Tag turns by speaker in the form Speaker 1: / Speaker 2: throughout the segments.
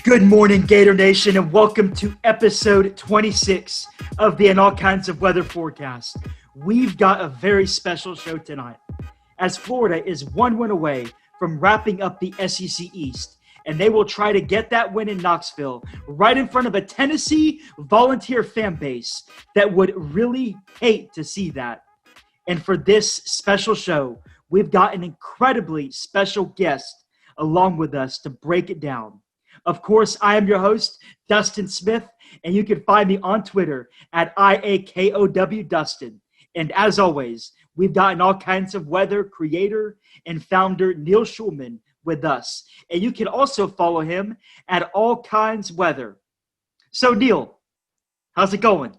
Speaker 1: Good morning, Gator Nation, and welcome to episode 26 of the And All Kinds of Weather Forecast. We've got a very special show tonight, as Florida is one win away from wrapping up the SEC East, and they will try to get that win in Knoxville right in front of a Tennessee volunteer fan base that would really hate to see that. And for this special show, we've got an incredibly special guest along with us to break it down. Of course, I am your host, Dustin Smith, and you can find me on Twitter at IAKOWDustin. And as always, we've gotten all kinds of weather creator and founder Neil Schulman with us. And you can also follow him at All Kinds Weather. So, Neil, how's it going?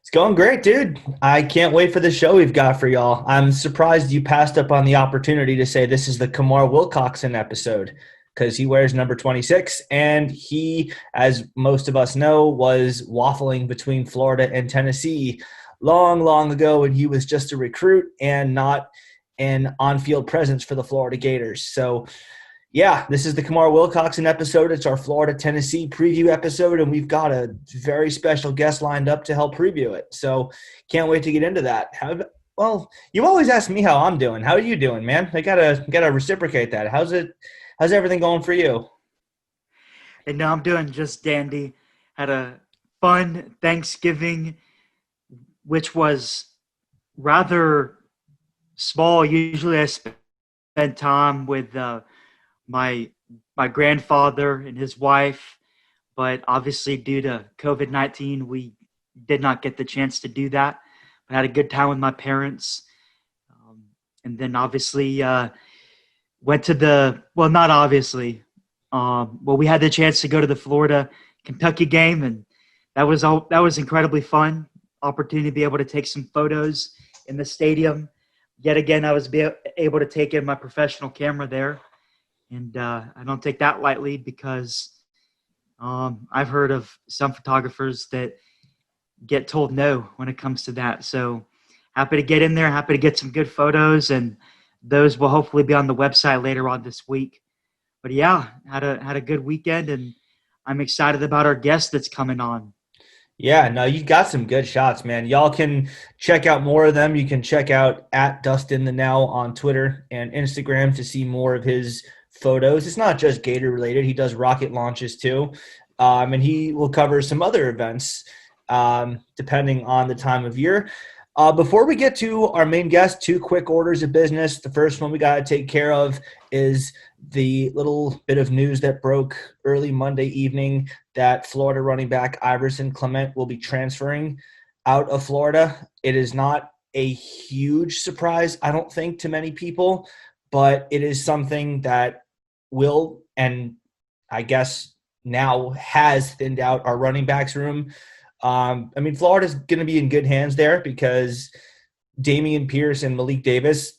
Speaker 2: It's going great, dude. I can't wait for the show we've got for y'all. I'm surprised you passed up on the opportunity to say this is the Kamar Wilcoxon episode, because he wears number 26, and he, as most of us know, was waffling between Florida and Tennessee long, long ago when he was just a recruit and not an on-field presence for the Florida Gators. So, yeah, this is the Kamar Wilcoxon episode. It's our Florida-Tennessee preview episode, and we've got a very special guest lined up to help preview it. So, can't wait to get into that. Well, you always ask me how I'm doing. How are you doing, man? I gotta reciprocate that. How's everything going for you?
Speaker 1: And now I'm doing just dandy. Had a fun Thanksgiving, which was rather small. Usually I spend time with my grandfather and his wife, but obviously due to COVID-19, we did not get the chance to do that. I had a good time with my parents. And then obviously went to we had the chance to go to the Florida-Kentucky game, and that was incredibly fun. Opportunity to be able to take some photos in the stadium. Yet again, I was able to take in my professional camera there, and I don't take that lightly because I've heard of some photographers that get told no when it comes to that. So happy to get in there, happy to get some good photos, and those will hopefully be on the website later on this week. But yeah, had a good weekend, and I'm excited about our guest that's coming on.
Speaker 2: Yeah, no, you got some good shots, man. Y'all can check out more of them. You can check out at Dustin the Now on Twitter and Instagram to see more of his photos. It's not just Gator related. He does rocket launches too. And he will cover some other events depending on the time of year. Before we get to our main guest, two quick orders of business. The first one we got to take care of is the little bit of news that broke early Monday evening that Florida running back Iverson Clement will be transferring out of Florida. It is not a huge surprise, I don't think, to many people, but it is something that will, and I guess now has, thinned out our running backs room. Florida's going to be in good hands there because Damian Pierce and Malik Davis,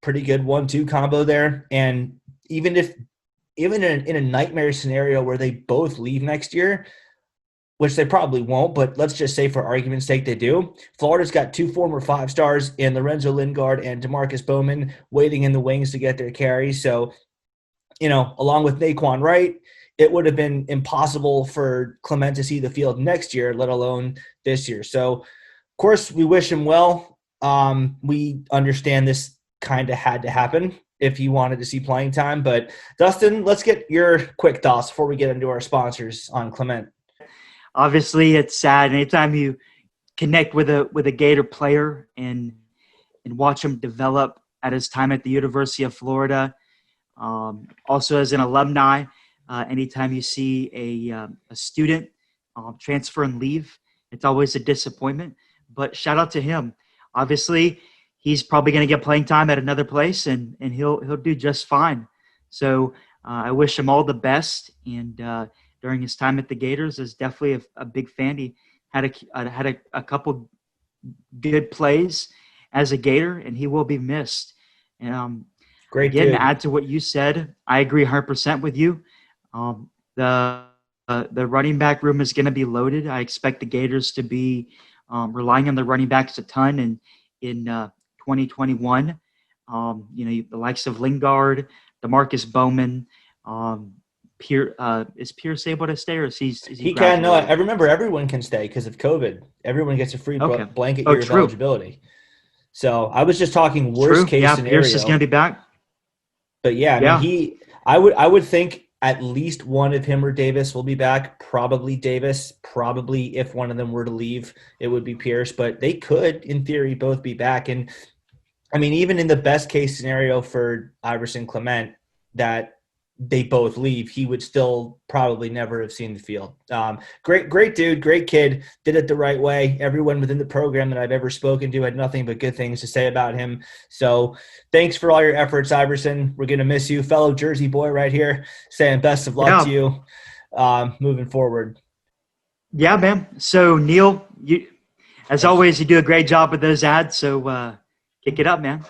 Speaker 2: pretty good 1-2 combo there. And even in a nightmare scenario where they both leave next year, which they probably won't, but let's just say for argument's sake they do, Florida's got two former 5-stars in Lorenzo Lingard and DeMarcus Bowman waiting in the wings to get their carries. So, along with Naquan Wright, it would have been impossible for Clement to see the field next year, let alone this year. So, of course, we wish him well. We understand this kind of had to happen if he wanted to see playing time. But, Dustin, let's get your quick thoughts before we get into our sponsors on Clement.
Speaker 1: Obviously, it's sad. Anytime you connect with a Gator player and watch him develop at his time at the University of Florida, also as an alumni, anytime you see a student transfer and leave, it's always a disappointment. But shout out to him. Obviously, he's probably going to get playing time at another place, and he'll do just fine. So I wish him all the best. And during his time at the Gators, is definitely a big fan. He had a couple good plays as a Gator, and he will be missed.
Speaker 2: Great.
Speaker 1: Again, to add to what you said, I agree 100% with you. The running back room is going to be loaded. I expect the Gators to be relying on the running backs a ton in 2021. The likes of Lingard, DeMarcus Bowman, is Pierce able to stay, or is he
Speaker 2: He can. No, I remember everyone can stay because of COVID. Everyone gets a free blanket year of eligibility. So I was just talking worst case scenario.
Speaker 1: Pierce is going to be back.
Speaker 2: But yeah, I mean, I would think at least one of him or Davis will be back. Probably Davis. Probably if one of them were to leave, it would be Pierce. But they could, in theory, both be back. And I mean, even in the best case scenario for Iverson Clement, that they both leave, he would still probably never have seen the field. Great dude, great kid, did it the right way. Everyone within the program that I've ever spoken to had nothing but good things to say about him. So thanks for all your efforts, Iverson. We're going to miss you. Fellow Jersey boy right here, saying best of luck to you moving forward.
Speaker 1: Yeah, man. So, Neil, as always, you do a great job with those ads. So kick it up, man.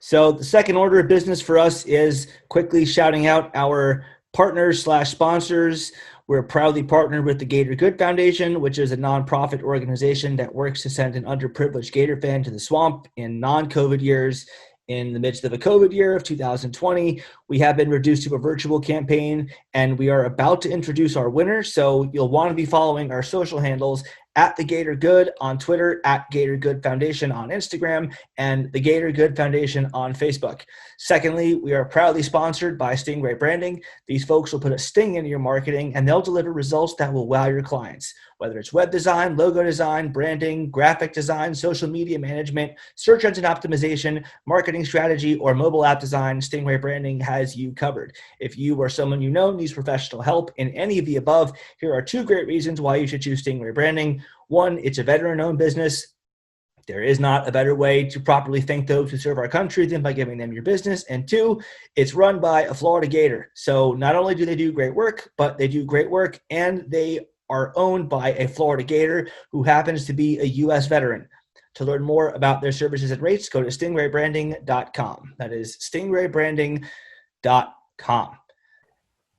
Speaker 2: So the second order of business for us is quickly shouting out our partners/sponsors. We're proudly partnered with the Gator Good Foundation, which is a nonprofit organization that works to send an underprivileged Gator fan to the swamp in non-COVID years. In the midst of a COVID year of 2020, we have been reduced to a virtual campaign, and we are about to introduce our winner. So you'll want to be following our social handles at the Gator Good on Twitter, at Gator Good Foundation on Instagram, and the Gator Good Foundation on Facebook. Secondly, we are proudly sponsored by Stingray Branding. These folks will put a sting into your marketing, and they'll deliver results that will wow your clients. Whether it's web design, logo design, branding, graphic design, social media management, search engine optimization, marketing strategy, or mobile app design, Stingray Branding has you covered. If you or someone you know needs professional help in any of the above, here are 2 great reasons why you should choose Stingray Branding. 1, it's a veteran-owned business. There is not a better way to properly thank those who serve our country than by giving them your business. And 2, it's run by a Florida Gator. So not only do they do great work, but they do great work, and they are owned by a Florida Gator who happens to be a U.S. veteran. To learn more about their services and rates, go to stingraybranding.com. That is stingraybranding.com.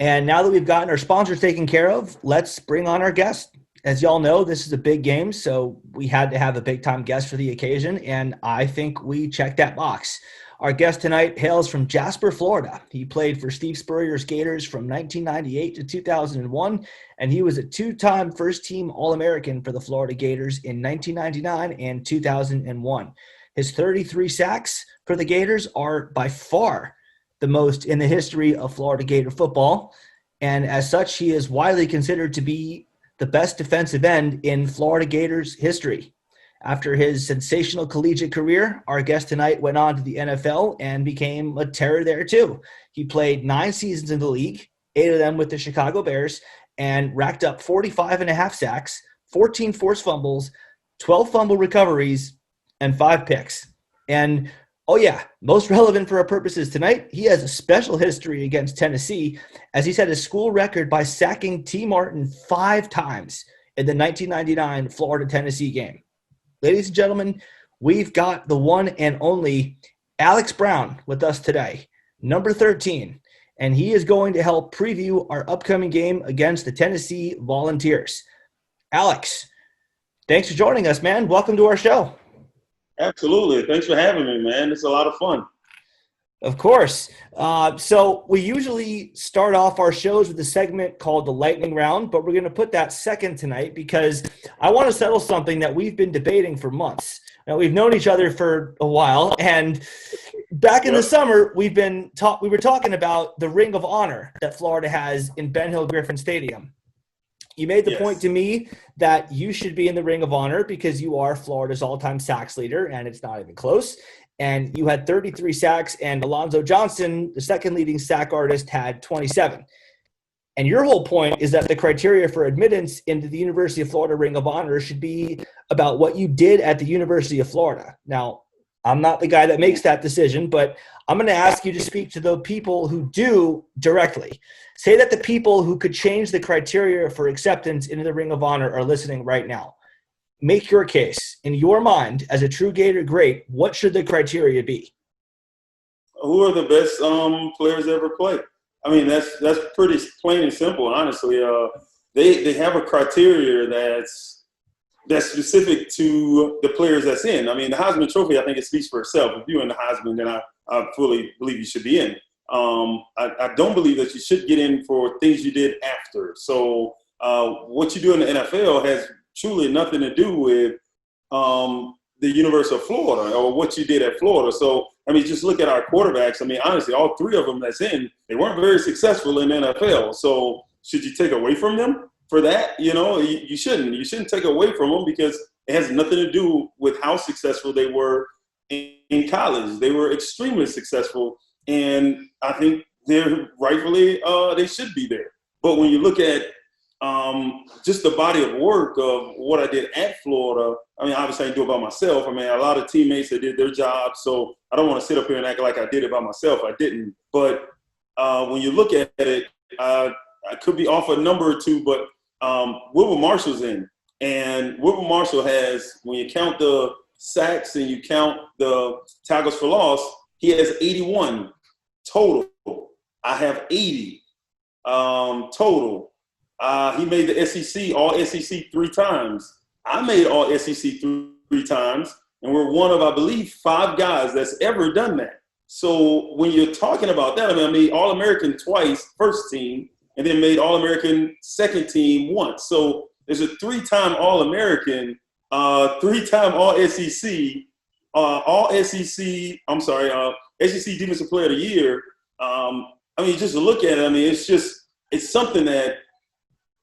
Speaker 2: And now that we've gotten our sponsors taken care of, let's bring on our guest. As y'all know, this is a big game, so we had to have a big-time guest for the occasion, and I think we checked that box. Our guest tonight hails from Jasper, Florida. He played for Steve Spurrier's Gators from 1998 to 2001, and he was a 2-time first-team All-American for the Florida Gators in 1999 and 2001. His 33 sacks for the Gators are by far the most in the history of Florida Gator football, and as such, he is widely considered to be the best defensive end in Florida Gators history. After his sensational collegiate career, our guest tonight went on to the NFL and became a terror there too. He played 9 seasons in the league, 8 of them with the Chicago Bears, and racked up 45.5 sacks, 14 forced fumbles, 12 fumble recoveries, and 5 picks. And oh yeah, most relevant for our purposes tonight, he has a special history against Tennessee, as he set a school record by sacking T. Martin 5 times in the 1999 Florida-Tennessee game. Ladies and gentlemen, we've got the one and only Alex Brown with us today, number 13, and he is going to help preview our upcoming game against the Tennessee Volunteers. Alex, thanks for joining us, man. Welcome to our show.
Speaker 3: Absolutely. Thanks for having me, man. It's a lot of fun.
Speaker 2: Of course. So we usually start off our shows with a segment called the lightning round, but we're going to put that second tonight because I want to settle something that we've been debating for months. Now, we've known each other for a while, and back in the summer, we were talking about the Ring of Honor that Florida has in Ben Hill Griffin Stadium. You made the point to me that you should be in the Ring of Honor because you are Florida's all-time sacks leader, and it's not even close. And you had 33 sacks, and Alonzo Johnson, the second leading sack artist, had 27. And your whole point is that the criteria for admittance into the University of Florida Ring of Honor should be about what you did at the University of Florida. Now, I'm not the guy that makes that decision, but I'm going to ask you to speak to the people who do directly. Say that the people who could change the criteria for acceptance into the Ring of Honor are listening right now. Make your case. In your mind, as a true Gator great, what should the criteria be?
Speaker 3: Who are the best players ever played? I mean, that's pretty plain and simple, honestly. They have a criteria that's specific to the players that's in. I mean, the Heisman Trophy, I think it speaks for itself. If you're in the Heisman, then I fully believe you should be in. I don't believe that you should get in for things you did after. So what you do in the NFL has truly nothing to do with the University of Florida or what you did at Florida. So, I mean, just look at our quarterbacks. I mean, honestly, all three of them that's in, they weren't very successful in the NFL. So should you take away from them for that? You know, you shouldn't. You shouldn't take away from them because it has nothing to do with how successful they were in college. They were extremely successful, and I think they're rightfully they should be there. But when you look at just the body of work of what I did at Florida, I mean, obviously I didn't do it by myself. I mean, a lot of teammates that did their job, so I don't want to sit up here and act like I did it by myself. I didn't. But when you look at it, I could be off a number or two, but Wilbur Marshall's in. And Wilbur Marshall has, when you count the sacks and you count the tackles for loss, he has 81 total. I have 80 total. He made the SEC, all SEC 3 times. I made all SEC 3 times, and we're one of, I believe, 5 guys that's ever done that. So when you're talking about that, I made All-American twice, first team, and then made All-American second team once. So there's a 3-time All-American, 3-time All-SEC, SEC Defensive Player of the Year. I mean, just to look at it, I mean, it's something that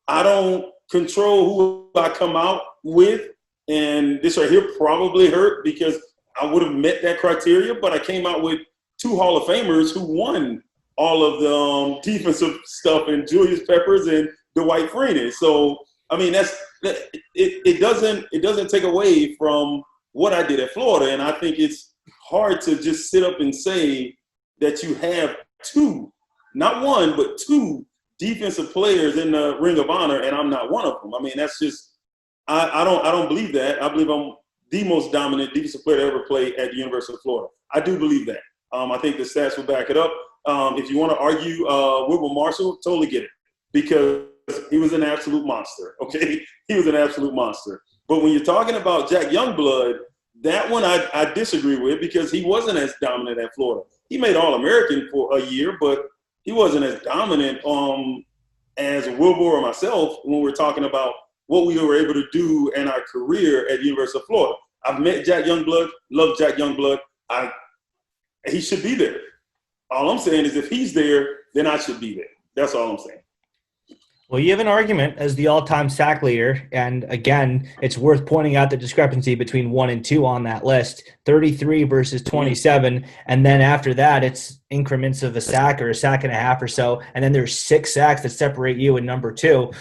Speaker 3: I don't control who I come out with. And this right here probably hurt because I would have met that criteria, but I came out with 2 Hall of Famers who won all of the defensive stuff, and Julius Peppers and Dwight Freeney. So, I mean, it doesn't take away from what I did at Florida. And I think it's hard to just sit up and say that you have 2, not 1, but 2 defensive players in the Ring of Honor, and I'm not one of them. I mean, that's just I don't believe that. I believe I'm the most dominant defensive player to ever play at the University of Florida. I do believe that. I think the stats will back it up. If you want to argue Wilbur Marshall, totally get it, because he was an absolute monster. Okay, he was an absolute monster. But when you're talking about Jack Youngblood, that one I disagree with because he wasn't as dominant at Florida. He made All-American for a year, but he wasn't as dominant as Wilbur or myself when we're talking about what we were able to do in our career at the University of Florida. I've met Jack Youngblood, love Jack Youngblood. He should be there. All I'm saying is if he's there, then I should be there. That's all I'm saying.
Speaker 2: Well, you have an argument as the all-time sack leader, and again, it's worth pointing out the discrepancy between 1 and 2 on that list, 33 versus 27, and then after that, it's increments of a sack or a sack and a half or so, and then there's 6 sacks that separate you and number 2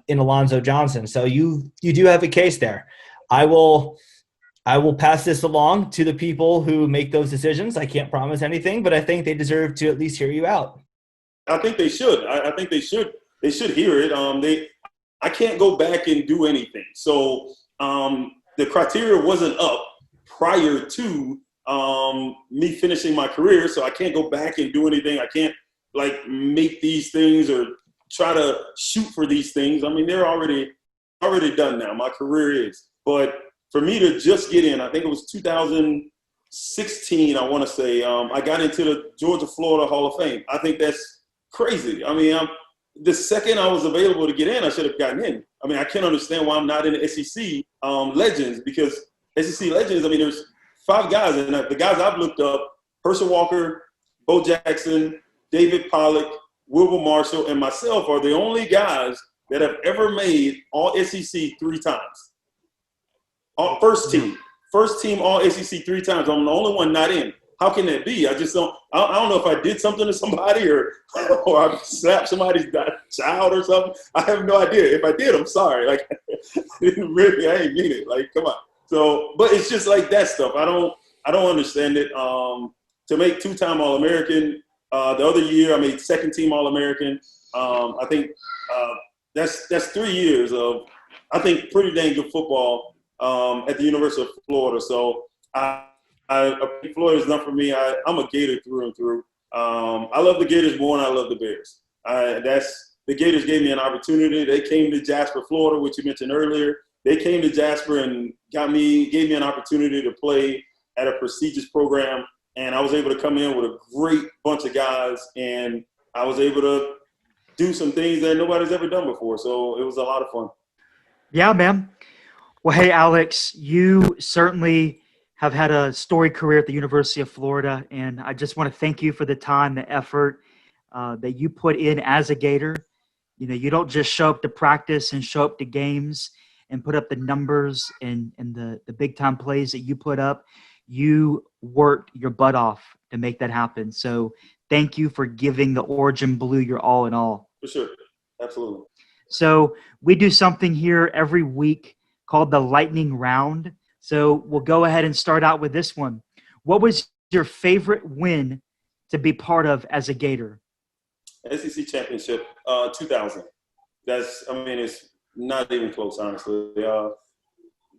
Speaker 2: in Alonzo Johnson. So you do have a case there. I will pass this along to the people who make those decisions. I can't promise anything, but I think they deserve to at least hear you out.
Speaker 3: I think they should. I think they should. They should hear it. I can't go back and do anything. So the criteria wasn't up prior to me finishing my career, so I can't go back and do anything. I can't make these things or try to shoot for these things. I mean, they're already done now. My career is. But for me to just get in, I think it was 2016, I want to say, I got into the Georgia-Florida Hall of Fame. I think that's crazy. I mean, the second I was available to get in, I should have gotten in. I mean, I can't understand why I'm not in the SEC Legends, because SEC Legends, I mean, there's 5 guys, and the guys I've looked up, Herschel Walker, Bo Jackson, David Pollock, Wilbur Marshall, and myself are the only guys that have ever made all SEC 3 times. First team all SEC 3 times. I'm the only one not in. How can that be? I just don't. I don't know if I did something to somebody or I slapped somebody's child or something. I have no idea. If I did, I'm sorry. Really, I ain't mean it. Come on. So, but it's just like that stuff. I don't understand it. To make 2-time All-American, the other year I made 2nd team All-American. I think that's 3 years of, I think, pretty dang good football at the University of Florida. So Florida's done for me. I'm a Gator through and through. I love the Gators more than I love the Bears. The Gators gave me an opportunity. They came to Jasper, Florida, which you mentioned earlier. They came to Jasper and gave me an opportunity to play at a prestigious program and I was able to come in with a great bunch of guys, and I was able to do some things that nobody's ever done before. So it was a lot of fun.
Speaker 1: Yeah, man. Well, hey, Alex, you certainly have had a storied career at the University of Florida, and I just want to thank you for the time, the effort that you put in as a Gator. You know, you don't just show up to practice and show up to games and put up the numbers and the big time plays that you put up. You worked your butt off to make that happen. So thank you for giving the Origin Blue your all in all.
Speaker 3: For sure. Absolutely.
Speaker 1: So we do something here every week called the lightning round. So we'll go ahead and start out with this one. What was your favorite win to be part of as a Gator?
Speaker 3: SEC championship, 2000. It's not even close, honestly.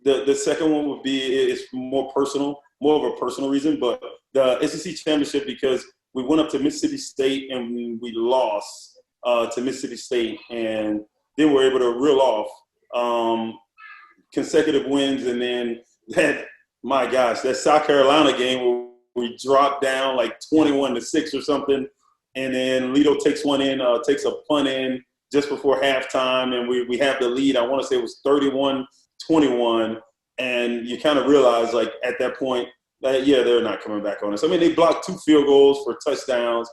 Speaker 3: The second one would be, it's more of a personal reason, but the SEC championship, because we went up to Mississippi State and we lost to Mississippi State, and then we're able to reel off consecutive wins, and then that South Carolina game where we dropped down like 21-6 or something, and then Lido takes a punt in just before halftime, and we have the lead. I want to say it was 31-21, and you kind of realize, like, at that point that, they're not coming back on us. I mean, they blocked 2 field goals for touchdowns.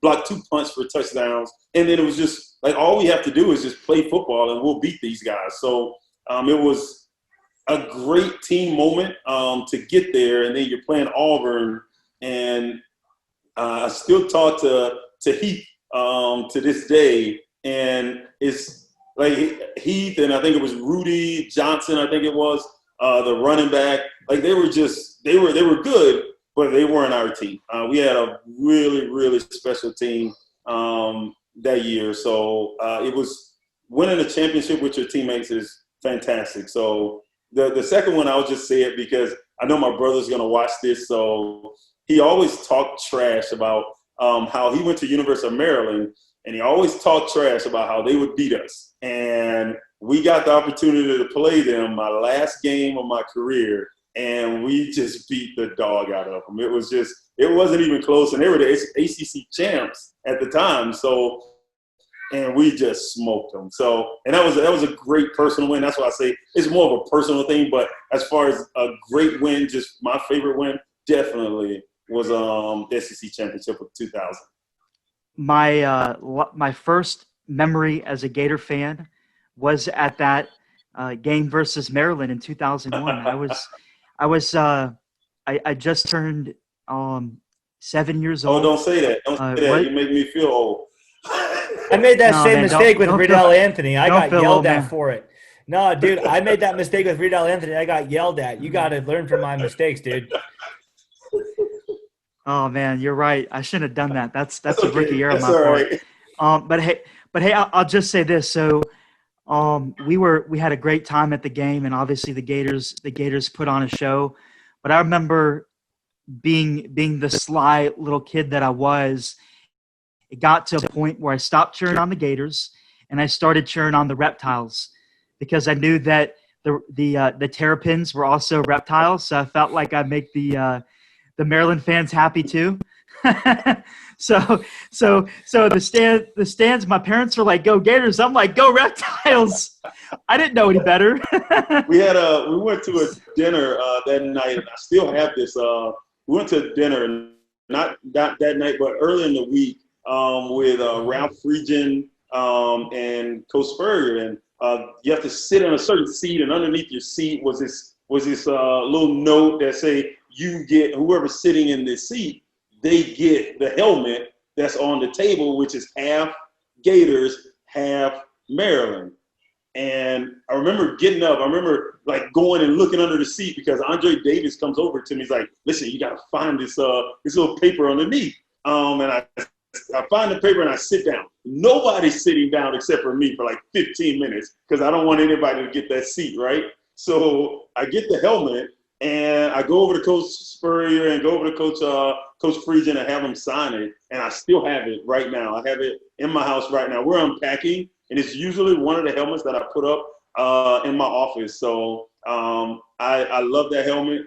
Speaker 3: Blocked 2 punts for touchdowns, and then it was just like, all we have to do is just play football and we'll beat these guys. So it was a great team moment to get there, and then you're playing Auburn, and I still talk to Heath to this day, and it's like Heath, and I think it was Rudy Johnson, I think it was the running back. Like, they were good, but they weren't our team. We had a really, really special team that year. So it was winning a championship with your teammates is fantastic. So the second one, I'll just say it because I know my brother's going to watch this. So he always talked trash about how he went to University of Maryland, and he always talked trash about how they would beat us. And we got the opportunity to play them my last game of my career, and we just beat the dog out of them. It wasn't even close, and they were the ACC champs at the time. So, and we just smoked them. So, and that was a great personal win. That's why I say it's more of a personal thing. But as far as a great win, just my favorite win, definitely was the SEC championship of 2000.
Speaker 1: My first memory as a Gator fan was at that game versus Maryland in 2001. I just turned 7 years old.
Speaker 3: Oh, don't say that. Don't say that. You make me feel old.
Speaker 2: I made that same mistake with Riddell Anthony. I got yelled at for it. No, dude, I made that mistake with Riddell Anthony. I got yelled at. You got to learn from my mistakes, dude.
Speaker 1: Oh man, you're right. I shouldn't have done that. That's
Speaker 3: okay.
Speaker 1: A rookie error on my
Speaker 3: part.
Speaker 1: Right. But hey, I'll just say this. So, we had a great time at the game, and obviously the Gators put on a show. But I remember being the sly little kid that I was. It got to a point where I stopped cheering on the Gators and I started cheering on the Reptiles, because I knew that the Terrapins were also reptiles. So I felt like I'd make the Maryland fans happy too. So the stands, my parents were like, "Go Gators!" I'm like, "Go Reptiles!" I didn't know any better.
Speaker 3: we went to a dinner that night, and I still have this. We went to dinner, not that night, but early in the week, with Ralph Friedgen and Coach Spurrier, and you have to sit in a certain seat, and underneath your seat was this little note that say, you get, whoever's sitting in this seat, they get the helmet that's on the table, which is half Gators, half Maryland. And I remember getting up. I remember like going and looking under the seat, because Andre Davis comes over to me. He's like, "Listen, you got to find this little paper underneath." And I find the paper and I sit down. Nobody's sitting down except for me for like 15 minutes, because I don't want anybody to get that seat, right? So I get the helmet and I go over to Coach Spurrier and go over to Coach Friedgen and have him sign it. And I still have it right now. I have it in my house right now. We're unpacking, and it's usually one of the helmets that I put up in my office. So I love that helmet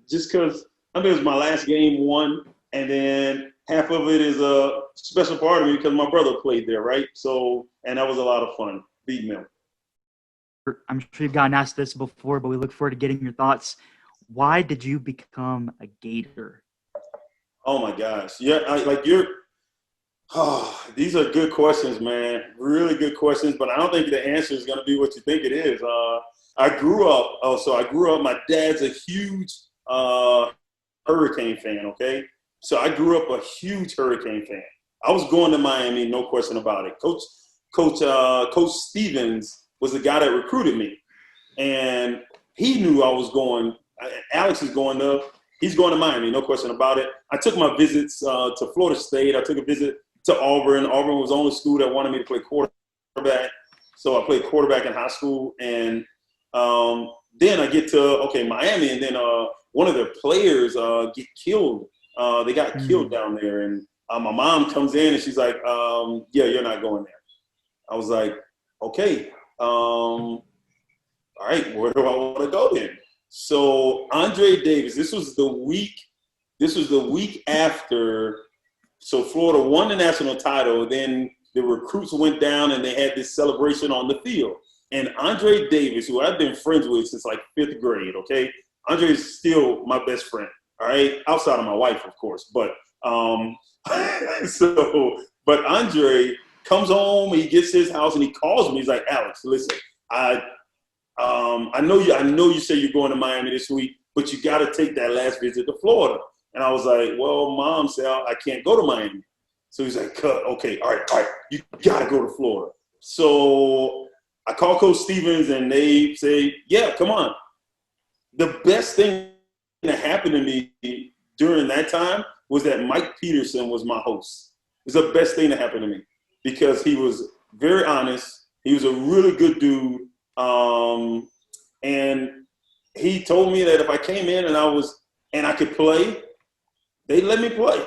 Speaker 3: just because I think it was my last game won, and then half of it is a special part of me because my brother played there, right? So, and that was a lot of fun beating them.
Speaker 1: I'm sure you've gotten asked this before, but we look forward to getting your thoughts. Why did you become a Gator?
Speaker 3: Oh my gosh, yeah, these are good questions, man. Really good questions, but I don't think the answer is going to be what you think it is. I grew up. My dad's a huge Hurricane fan. Okay, so I grew up a huge Hurricane fan. I was going to Miami, no question about it. Coach Stevens was the guy that recruited me, and he knew I was going. Alex is going to. He's going to Miami, no question about it. I took my visits to Florida State. I took a visit to Auburn. Auburn was the only school that wanted me to play quarterback. So I played quarterback in high school. And then I get to, Miami. And then one of their players get killed. They got killed down there. And my mom comes in and she's like, yeah, you're not going there. I was like, okay. All right, where do I want to go then? So Andre Davis, this was the week after. So Florida won the national title. Then the recruits went down and they had this celebration on the field. And Andre Davis, who I've been friends with since like 5th grade, okay? Andre is still my best friend, all right? Outside of my wife, of course. But but Andre comes home, he gets his house, and he calls me. He's like, Alex, listen, I know you say you're going to Miami this week, but you got to take that last visit to Florida. And I was like, well, Mom said I can't go to Miami. So he's like, okay, all right, you got to go to Florida. So I call Coach Stevens, and they say, yeah, come on. The best thing that happened to me during that time was that Mike Peterson was my host. It was the best thing that happened to me because he was very honest. He was a really good dude. And he told me that if I came in and I could play, they'd let me play.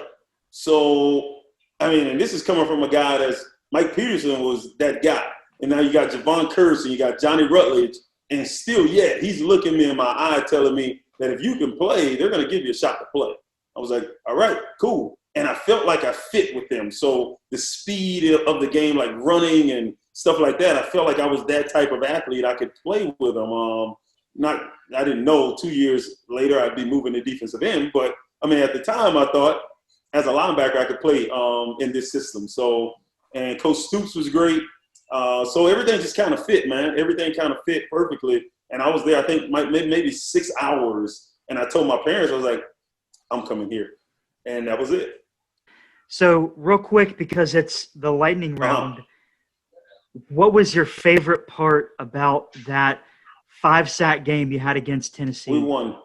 Speaker 3: So, and this is coming from a guy Mike Peterson was that guy. And now you got Javon Curse and you got Johnny Rutledge. And still yet, he's looking me in my eye telling me that if you can play, they're going to give you a shot to play. I was like, all right, cool. And I felt like I fit with them. So the speed of the game, like running and stuff like that, I felt like I was that type of athlete. I could play with them. I didn't know 2 years later I'd be moving to defensive end, but at the time I thought as a linebacker I could play in this system. So, and Coach Stoops was great. So everything just kind of fit, man. Everything kind of fit perfectly. And I was there, I think maybe 6 hours. And I told my parents, I was like, I'm coming here. And that was it.
Speaker 1: So real quick, because it's the lightning round, what was your favorite part about that 5-sack game you had against Tennessee?
Speaker 3: We won.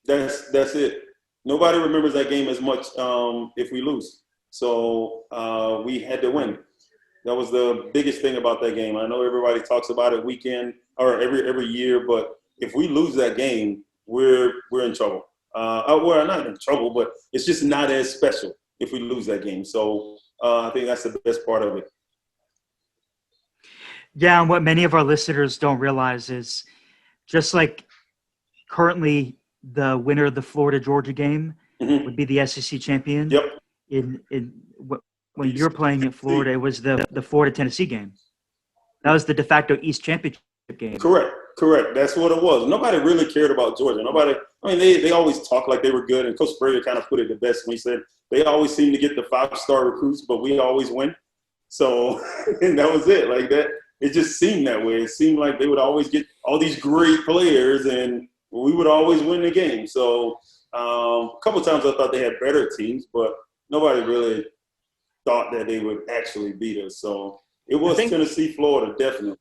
Speaker 3: That's it. Nobody remembers that game as much if we lose. So we had to win. That was the biggest thing about that game. I know everybody talks about it weekend or every year, but if we lose that game, we're in trouble. We're not in trouble, but it's just not as special if we lose that game. So I think that's the best part of it.
Speaker 1: Yeah, and what many of our listeners don't realize is just like currently the winner of the Florida-Georgia game would be the SEC champion.
Speaker 3: Yep.
Speaker 1: When you're playing in Florida, it was the Florida-Tennessee game. That was the de facto East Championship game.
Speaker 3: Correct. That's what it was. Nobody really cared about Georgia. They always talk like they were good, and Coach Sprague kind of put it the best when he said they always seem to get the 5-star recruits, but we always win. So, and that was it. Like that, it just seemed that way. It seemed like they would always get all these great players, and we would always win the game. So, a couple of times I thought they had better teams, but nobody really thought that they would actually beat us. So it was Tennessee, Florida, definitely.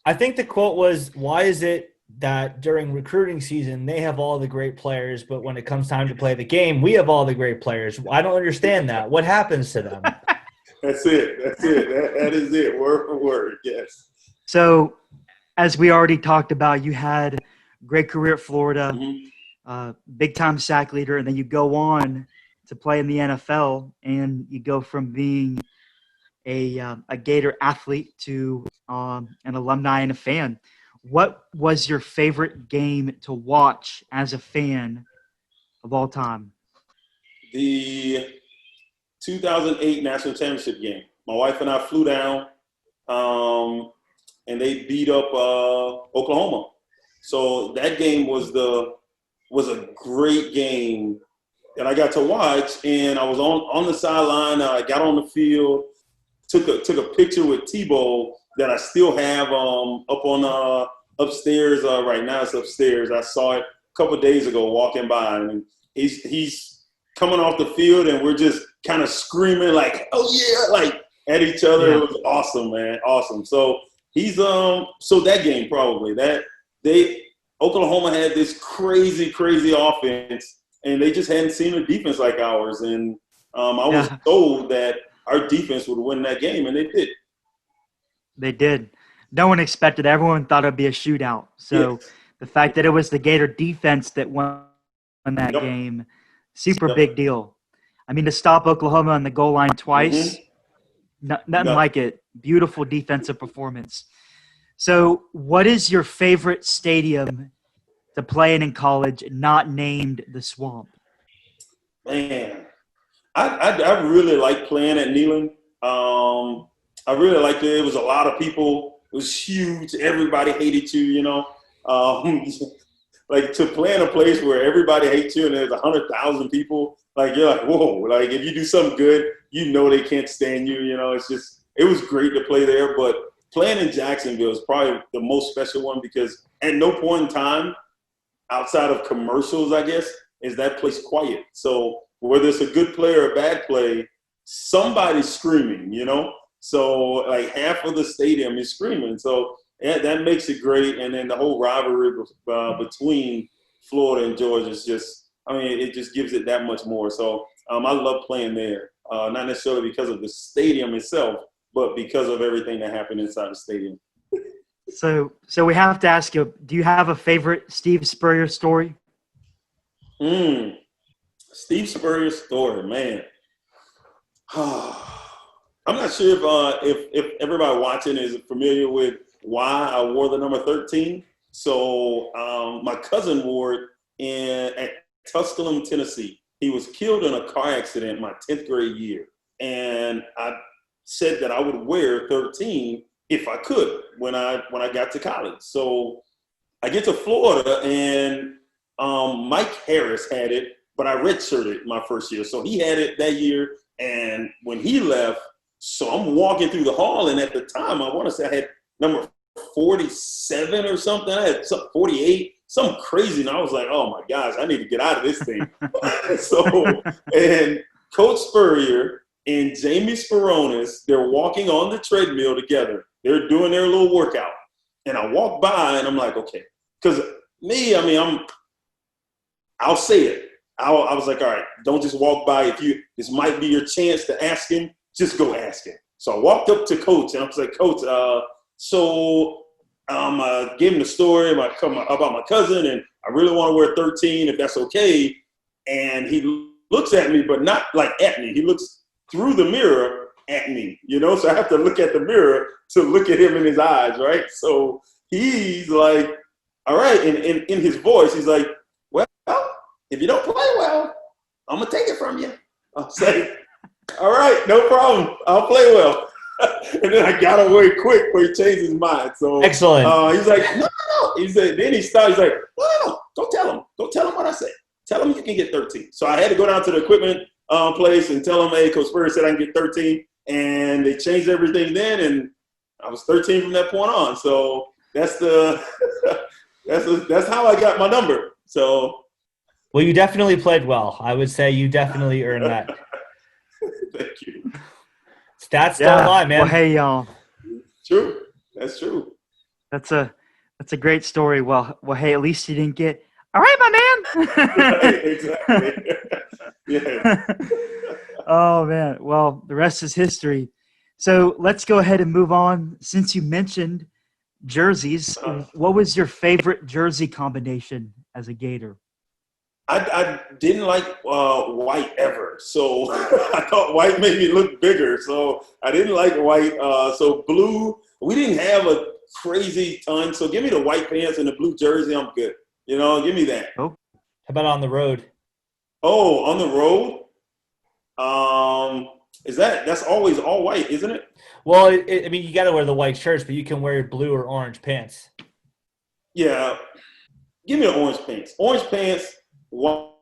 Speaker 2: I think the quote was, why is it that during recruiting season they have all the great players, but when it comes time to play the game, we have all the great players? I don't understand that. What happens to them?
Speaker 3: That's it. That is it, word for word, yes.
Speaker 1: So as we already talked about, you had a great career at Florida, big-time sack leader, and then you go on to play in the NFL, and you go from being a Gator athlete to an alumni and a fan. What was your favorite game to watch as a fan of all time?
Speaker 3: The 2008 national championship game. My wife and I flew down, and they beat up Oklahoma. So that game was a great game that I got to watch, and I was on the sideline. I got on the field, took a picture with Tebow that I still have up on upstairs. Right now it's upstairs. I saw it a couple of days ago walking by, and he's coming off the field, and we're just kind of screaming like, "Oh yeah!" like at each other. Yeah. It was awesome, man, awesome. So he's so that game probably Oklahoma had this crazy offense, and they just hadn't seen a defense like ours. And I was told that our defense would win that game, and they did.
Speaker 1: They did. No one expected. Everyone thought it'd be a shootout. So the fact that it was the Gator defense that won that game, super big deal. I mean, to stop Oklahoma on the goal line twice, nothing like it. Beautiful defensive performance. So what is your favorite stadium to play in college not named the Swamp?
Speaker 3: Man, I really like playing at Neyland. I really liked it. It was a lot of people. It was huge. Everybody hated you, you know. Like to play in a place where everybody hates you and there's 100,000 people, like you're like, whoa. Like if you do something good, you know they can't stand you, you know. It was great to play there, but playing in Jacksonville is probably the most special one because at no point in time, outside of commercials, I guess, is that place quiet. So whether it's a good play or a bad play, somebody's screaming, you know? So like half of the stadium is screaming. So that makes it great. And then the whole rivalry between Florida and Georgia is just, I mean, it just gives it that much more. So I love playing there, not necessarily because of the stadium itself, but because of everything that happened inside the stadium.
Speaker 1: So we have to ask you, do you have a favorite Steve Spurrier story?
Speaker 3: Steve Spurrier story, man. I'm not sure if everybody watching is familiar with why I wore the number 13. So my cousin wore it at Tusculum, Tennessee. He was killed in a car accident my 10th grade year. And I said that I would wear 13 if I could when I got to college. So I get to Florida, and Mike Harris had it, but I redshirted my first year. So he had it that year, and when he left, so I'm walking through the hall, and at the time, I want to say I had number 47 or something. I had 48, something crazy, and I was like, oh, my gosh, I need to get out of this thing. And Coach Spurrier and Jamie Speronis, they're walking on the treadmill together. They're doing their little workout. And I walk by, and I'm like, okay. Because me, I mean, I'll say it. I was like, all right, don't just walk by. This might be your chance to ask him, just go ask him. So I walked up to Coach, and I was like, Coach, gave him the story about my cousin, and I really want to wear 13 if that's okay. And he looks at me, but not like at me. He looks through the mirror at me, you know? So I have to look at the mirror to look at him in his eyes, right? So he's like, all right. And in his voice, he's like, well, if you don't play well, I'm going to take it from you. I'll say, all right, no problem. I'll play well. And then I got away quick before he changed his mind. So
Speaker 2: excellent.
Speaker 3: He's like, no. He said, then he stopped. He's like, no. Don't tell him. Don't tell him what I said. Tell him you can get 13. So I had to go down to the equipment place and tell him, hey, Coach Spurrier said I can get 13. And they changed everything then, and I was 13 from that point on. So that's that's how I got my number. So.
Speaker 2: Well, you definitely played well. I would say you definitely earned that.
Speaker 3: Thank you.
Speaker 2: Stats don't lie, man.
Speaker 1: Well, hey, y'all.
Speaker 3: True. That's true.
Speaker 1: That's a great story. Well, hey, at least you didn't get, all right, my man.
Speaker 3: Right, exactly. Yeah.
Speaker 1: Oh, man. Well, the rest is history. So let's go ahead and move on. Since you mentioned jerseys, what was your favorite jersey combination as a Gator?
Speaker 3: I didn't like white ever. So I thought white made me look bigger. So I didn't like white. So blue, we didn't have a crazy ton. So give me the white pants and the blue jersey. I'm good. You know, give me that.
Speaker 2: Oh. How about on the road?
Speaker 3: Oh, on the road. That's always all white, isn't it?
Speaker 2: Well, I mean, you got to wear the white shirts, but you can wear blue or orange pants.
Speaker 3: Yeah. Give me the orange pants. Orange pants, white.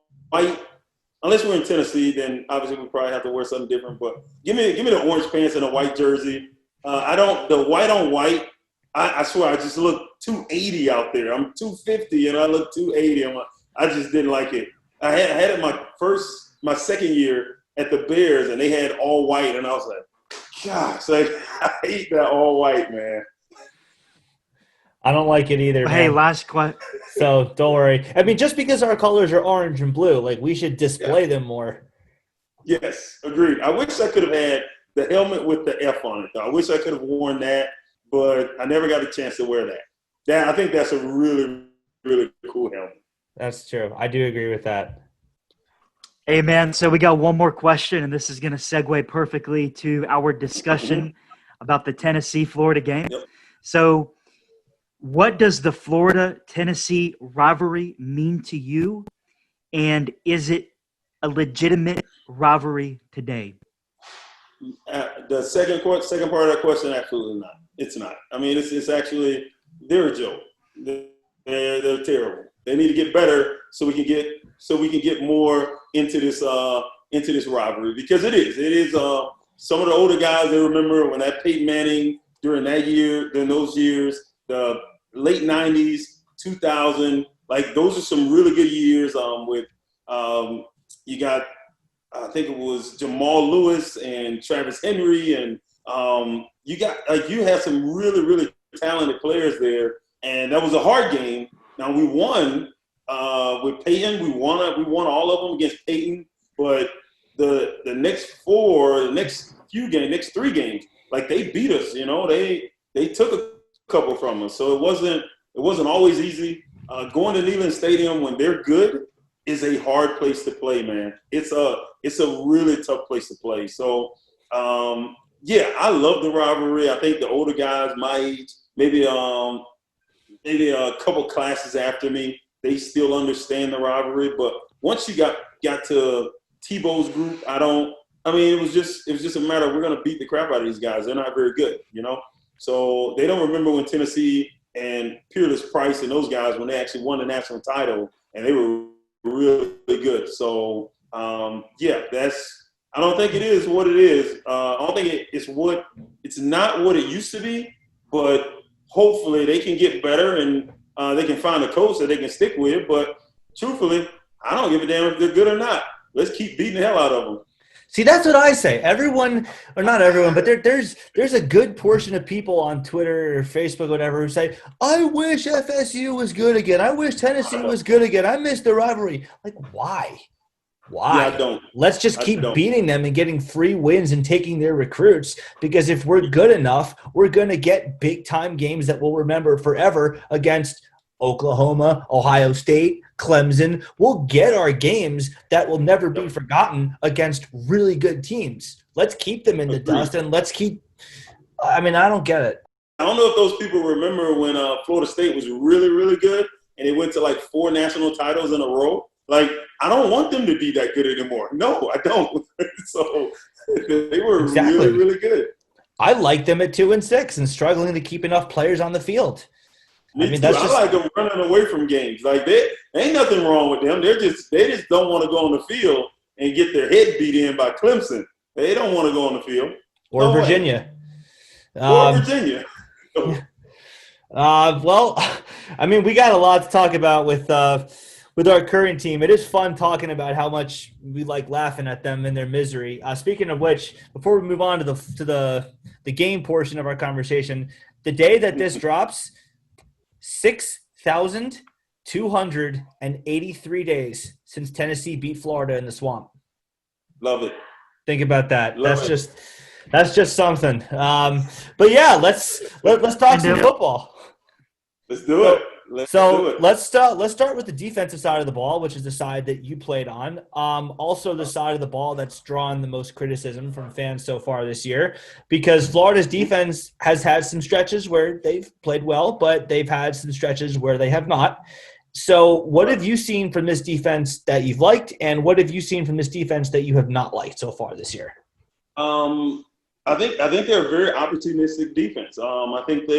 Speaker 3: Unless we're in Tennessee, then obviously we probably have to wear something different. But give me the orange pants and a white jersey. The white on white. I swear I just look 280 out there. I'm 250 and I look 280. I just didn't like it. I had it my second year at the Bears, and they had all white, and I was like, gosh, I hate that all white, man.
Speaker 2: I don't like it either.
Speaker 1: Hey,
Speaker 2: man.
Speaker 1: last question.
Speaker 2: So don't worry. I mean, just because our colors are orange and blue, like we should display them more.
Speaker 3: Yes, agreed. I wish I could have had the helmet with the F on it, though. I wish I could have worn that, but I never got a chance to wear that. I think that's a really, really cool helmet.
Speaker 2: That's true. I do agree with that.
Speaker 1: Hey, man, so we got one more question, and this is going to segue perfectly to our discussion about the Tennessee-Florida game.
Speaker 3: Yep.
Speaker 1: So what does the Florida-Tennessee rivalry mean to you, and is it a legitimate rivalry today?
Speaker 3: The second part of that question, absolutely not. It's not. I mean, it's actually – they're a joke. They're terrible. They need to get better so we can get more into this rivalry, because it is some of the older guys, they remember when that Peyton Manning during those years, the late 90s, 2000, like those are some really good years with you got I think it was Jamal Lewis and Travis Henry, and you had some really, really talented players there, and that was a hard game. Now we won with Peyton. We won all of them against Peyton. But the next three games, like they beat us. You know, they took a couple from us. So it wasn't always easy. Going to Neyland Stadium when they're good is a hard place to play, man. It's a really tough place to play. So I love the rivalry. I think the older guys my age, maybe a couple classes after me, they still understand the rivalry. But once you got to Tebow's group, it was just a matter of we're gonna beat the crap out of these guys. They're not very good, you know. So they don't remember when Tennessee and Peerless Price and those guys, when they actually won the national title, and they were really good. So I don't think it is what it is. I don't think it's not what it used to be, but hopefully they can get better and they can find a coach that they can stick with. But truthfully, I don't give a damn if they're good or not. Let's keep beating the hell out of them.
Speaker 2: See, that's what I say. Everyone, or not everyone, but there's a good portion of people on Twitter or Facebook or whatever who say, I wish FSU was good again. I wish Tennessee was good again. I miss the rivalry. Like, why? Why?
Speaker 3: Yeah, I don't.
Speaker 2: Let's just keep beating them and getting free wins and taking their recruits, because if we're good enough, we're going to get big-time games that we'll remember forever against Oklahoma, Ohio State, Clemson. We'll get our games that will never be forgotten against really good teams. Let's keep them in the dust, and let's keep – I mean, I don't get it.
Speaker 3: I don't know if those people remember when Florida State was really, really good and they went to like 4 national titles in a row. Like, I don't want them to be that good anymore. No, I don't. So they were really, really good.
Speaker 2: I like them at 2-6 and struggling to keep enough players on the field.
Speaker 3: I like them running away from games. Like, ain't nothing wrong with them. They just don't want to go on the field and get their head beat in by Clemson. They don't want to go on the field.
Speaker 2: Or Virginia.
Speaker 3: Virginia.
Speaker 2: Well, I mean, we got a lot to talk about with our current team. It is fun talking about how much we like laughing at them in their misery. Speaking of which, before we move on to the game portion of our conversation, the day that this drops, 6,283 days since Tennessee beat Florida in the Swamp.
Speaker 3: Love it.
Speaker 2: Think about that. That's just something. But yeah, let's talk some football.
Speaker 3: Let's do it.
Speaker 2: Let's start with the defensive side of the ball, which is the side that you played on. Also the side of the ball that's drawn the most criticism from fans so far this year, because Florida's defense has had some stretches where they've played well, but they've had some stretches where they have not. So what have you seen from this defense that you've liked, and what have you seen from this defense that you have not liked so far this year?
Speaker 3: I think they're a very opportunistic defense. I think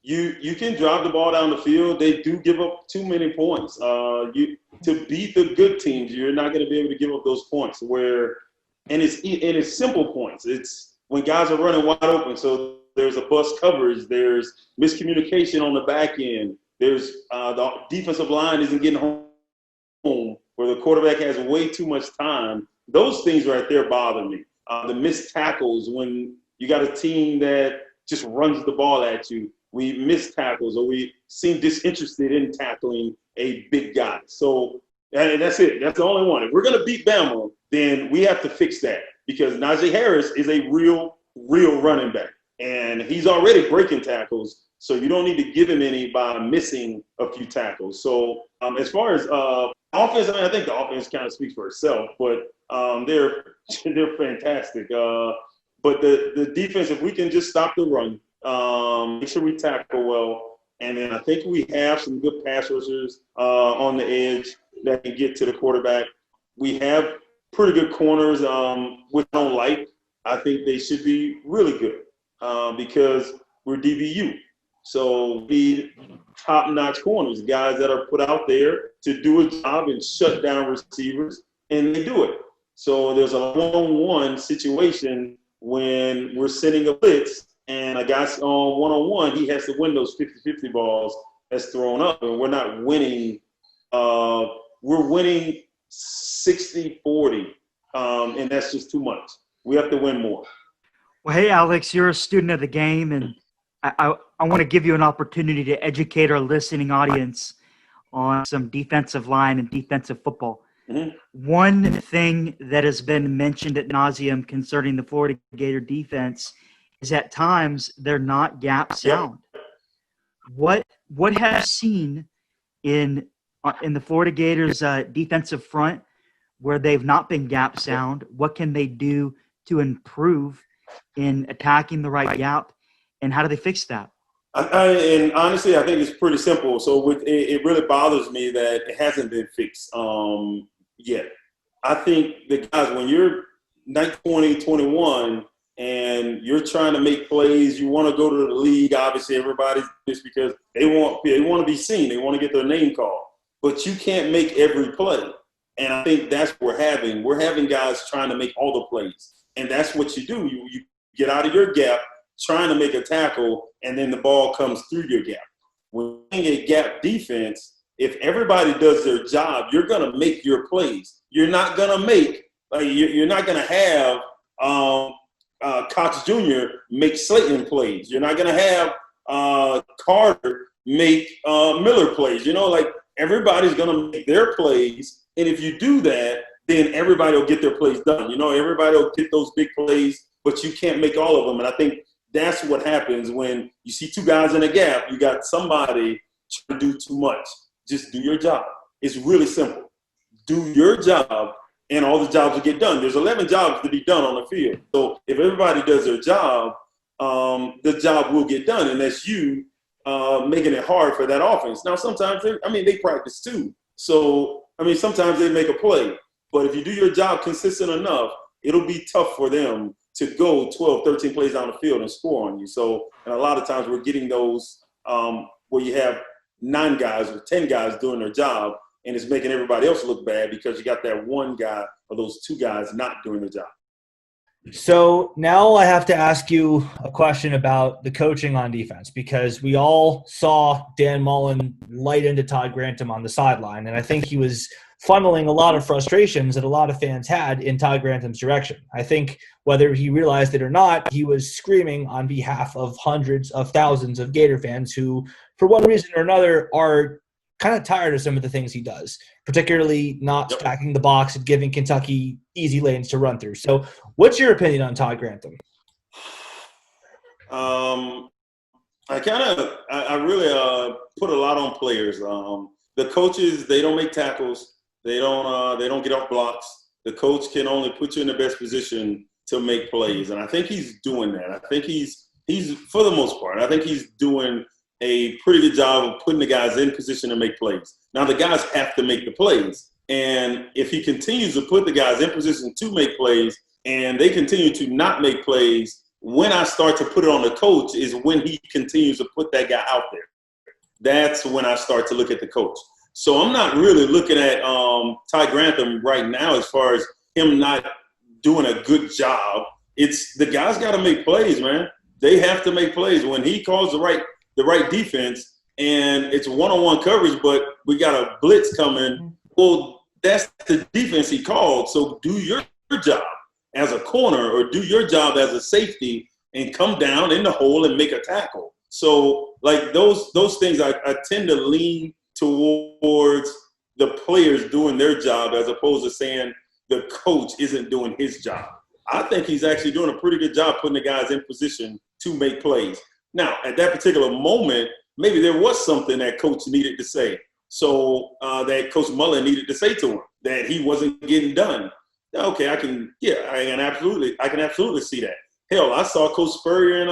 Speaker 3: you can drive the ball down the field. They do give up too many points. To beat the good teams, you're not going to be able to give up those points. And it's simple points. It's when guys are running wide open. So there's a bust coverage. There's miscommunication on the back end. There's the defensive line isn't getting home, where the quarterback has way too much time. Those things right there bother me. The missed tackles when you got a team that just runs the ball at you. We miss tackles, or we seem disinterested in tackling a big guy. So and that's it. That's the only one. If we're going to beat Bama, then we have to fix that, because Najee Harris is a real running back. And he's already breaking tackles, so you don't need to give him any by missing a few tackles. So as far as offense, I think the offense kind of speaks for itself, but they're fantastic. But the defense, if we can just stop the run, make sure we tackle well, and then I think we have some good pass rushers on the edge that can get to the quarterback. We have pretty good corners, which I don't like. I think they should be really good because we're DBU. So we need top-notch corners, guys that are put out there to do a job and shut down receivers, and they do it. So there's a one-on-one situation when we're sending a blitz and a guy's on one-on-one, he has to win those 50-50 balls that's thrown up, and we're not winning. We're winning 60-40, and that's just too much. We have to win more.
Speaker 1: Well, hey, Alex, you're a student of the game, and I want to give you an opportunity to educate our listening audience on some defensive line and defensive football.
Speaker 3: Mm-hmm.
Speaker 1: One thing that has been mentioned ad nauseum concerning the Florida Gator defense is at times they're not gap sound. What have you seen in the Florida Gators defensive front where they've not been gap sound? What can they do to improve in attacking the right gap, and how do they fix that?
Speaker 3: And honestly, I think it's pretty simple. So it really bothers me that it hasn't been fixed yet. I think the guys, when you're 19, 20, 21, and you're trying to make plays, you want to go to the league. Obviously, everybody's just because they want to be seen. They want to get their name called. But you can't make every play. And I think that's what we're having. We're having guys trying to make all the plays. And that's what you do. You get out of your gap, trying to make a tackle, and then the ball comes through your gap. When you're a gap defense, if everybody does their job, you're going to make your plays. You're not going to you're not going to have Cox Jr. make Slayton plays. You're not going to have Carter make Miller plays. Everybody's going to make their plays. And if you do that, then everybody will get their plays done. Everybody will get those big plays, but you can't make all of them. And I think that's what happens when you see two guys in a gap. You got somebody trying to do too much. Just do your job. It's really simple. Do your job, and all the jobs will get done. There's 11 jobs to be done on the field. So if everybody does their job, the job will get done, and that's you making it hard for that offense. Now, sometimes they practice too. So, sometimes they make a play. But if you do your job consistent enough, it'll be tough for them to go 12, 13 plays down the field and score on you. So, and a lot of times we're getting those where you have 9 guys or 10 guys doing their job, and it's making everybody else look bad because you got that one guy or those 2 guys not doing their job.
Speaker 2: So now I have to ask you a question about the coaching on defense, because we all saw Dan Mullen light into Todd Grantham on the sideline, and I think he was funneling a lot of frustrations that a lot of fans had in Todd Grantham's direction. I think whether he realized it or not, he was screaming on behalf of hundreds of thousands of Gator fans who, for one reason or another, are kind of tired of some of the things he does, particularly not stacking the box and giving Kentucky easy lanes to run through. So what's your opinion on Todd Grantham?
Speaker 3: I really put a lot on players. The coaches, they don't make tackles. They don't get off blocks. The coach can only put you in the best position to make plays, and I think he's doing that. I think he's for the most part, I think he's doing a pretty good job of putting the guys in position to make plays. Now, the guys have to make the plays. And if he continues to put the guys in position to make plays and they continue to not make plays, when I start to put it on the coach is when he continues to put that guy out there. That's when I start to look at the coach. So I'm not really looking at Ty Grantham right now as far as him not doing a good job. It's the guys got to make plays, man. They have to make plays. When he calls the right defense and it's one-on-one coverage, but we got a blitz coming, well, that's the defense he called. So do your job as a corner or do your job as a safety and come down in the hole and make a tackle. So, like, those things I tend to lean towards the players doing their job as opposed to saying the coach isn't doing his job. I think he's actually doing a pretty good job putting the guys in position to make plays. Now, at that particular moment, maybe there was something that coach needed to say. So that Coach Mullen needed to say to him that he wasn't getting done. Okay, I can absolutely see that. Hell, I saw Coach Spurrier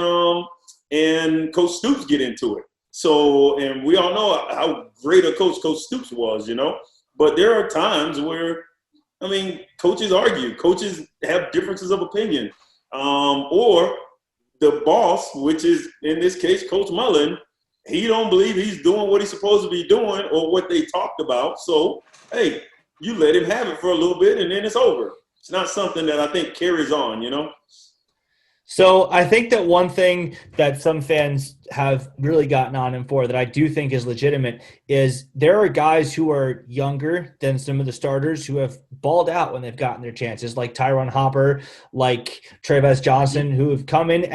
Speaker 3: and Coach Stoops get into it. So, and we all know how great a coach Stoops was, But there are times where, coaches argue. Coaches have differences of opinion. Or the boss, which is, in this case, Coach Mullen, he don't believe he's doing what he's supposed to be doing or what they talked about. So, hey, you let him have it for a little bit and then it's over. It's not something that I think carries on,
Speaker 2: So I think that one thing that some fans have really gotten on him for that I do think is legitimate is there are guys who are younger than some of the starters who have balled out when they've gotten their chances, like Tyron Hopper, like Travis Johnson, who have come in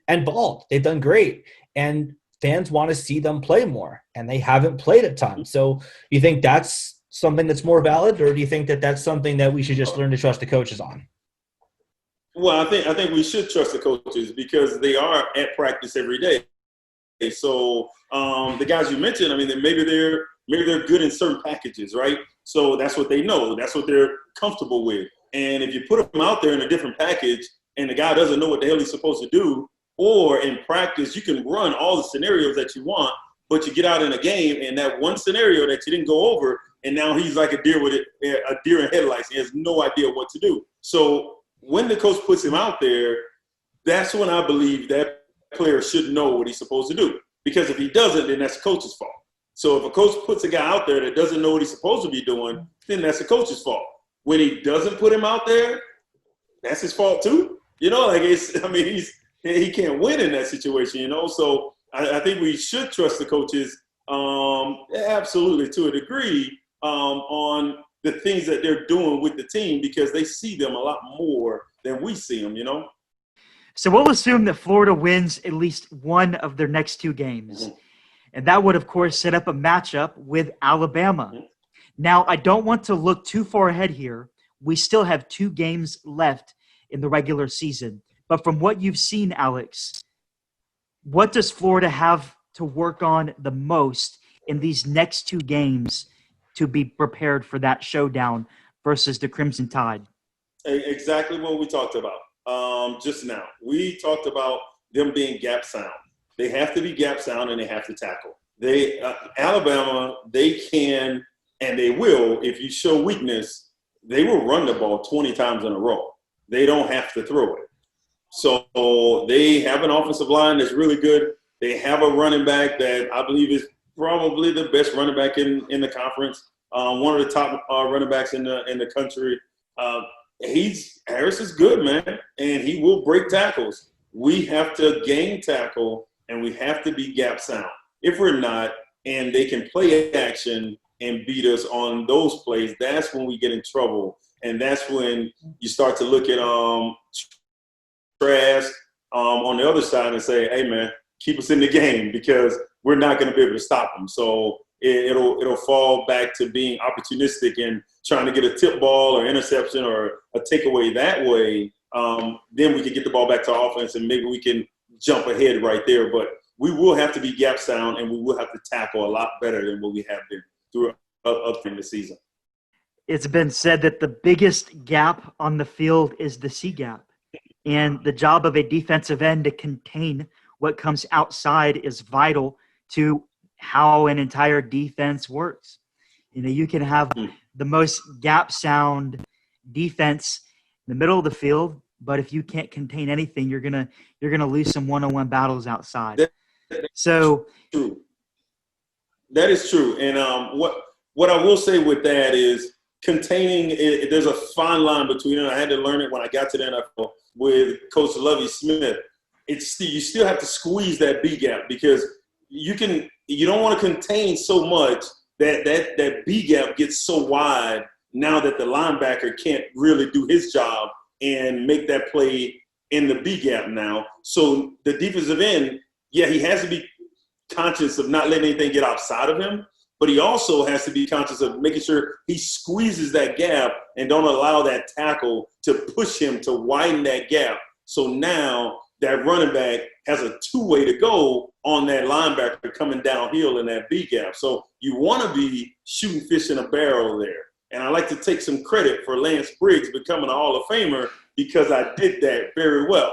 Speaker 2: and balled. They've done great. And fans want to see them play more, and they haven't played a ton. So you think that's something that's more valid, or do you think that that's something that we should just learn to trust the coaches on?
Speaker 3: Well, I think we should trust the coaches because they are at practice every day. So the guys you mentioned, maybe they're good in certain packages, right? So that's what they know. That's what they're comfortable with. And if you put them out there in a different package and the guy doesn't know what the hell he's supposed to do, or in practice you can run all the scenarios that you want, but you get out in a game and that one scenario that you didn't go over, and now he's like a deer in headlights. He has no idea what to do. So when the coach puts him out there, that's when I believe that player should know what he's supposed to do. Because if he doesn't, then that's the coach's fault. So if a coach puts a guy out there that doesn't know what he's supposed to be doing, then that's the coach's fault. When he doesn't put him out there, that's his fault too. He can't win in that situation, So I think we should trust the coaches, absolutely to a degree, on the things that they're doing with the team because they see them a lot more than we see them,
Speaker 1: So we'll assume that Florida wins at least one of their next two games. Mm-hmm. And that would, of course, set up a matchup with Alabama. Mm-hmm. Now, I don't want to look too far ahead here. We still have 2 games left in the regular season. But from what you've seen, Alex, what does Florida have to work on the most in these next 2 games to be prepared for that showdown versus the Crimson Tide?
Speaker 3: Exactly what we talked about just now. We talked about them being gap sound. They have to be gap sound and they have to tackle. Alabama, they can and they will, if you show weakness, they will run the ball 20 times in a row. They don't have to throw it. So they have an offensive line that's really good. They have a running back that I believe is probably the best running back in the conference. One of the top running backs in the country. Harris is good, man, and he will break tackles. We have to gain tackle, and we have to be gap sound. If we're not, and they can play action and beat us on those plays, that's when we get in trouble, and that's when you start to look at Trask on the other side and say, hey, man, keep us in the game because we're not going to be able to stop them. So it'll fall back to being opportunistic and trying to get a tip ball or interception or a takeaway that way. Then we can get the ball back to offense and maybe we can jump ahead right there. But we will have to be gap sound and we will have to tackle a lot better than what we have been through up in the season.
Speaker 1: It's been said that the biggest gap on the field is the C gap. And the job of a defensive end to contain what comes outside is vital to how an entire defense works. You can have the most gap sound defense in the middle of the field, but if you can't contain anything, you're gonna lose some one-on-one battles outside. So
Speaker 3: true. That is true. And what I will say with that is containing it, there's a fine line between it. I had to learn it when I got to the NFL with Coach Lovie Smith. You still have to squeeze that B gap because you don't want to contain so much that B gap gets so wide now that the linebacker can't really do his job and make that play in the B gap now. So the defensive end, yeah, he has to be conscious of not letting anything get outside of him, but he also has to be conscious of making sure he squeezes that gap and don't allow that tackle to push him to widen that gap. So now that running back has a two-way to go on that linebacker coming downhill in that B gap. So you want to be shooting fish in a barrel there. And I like to take some credit for Lance Briggs becoming a Hall of Famer because I did that very well.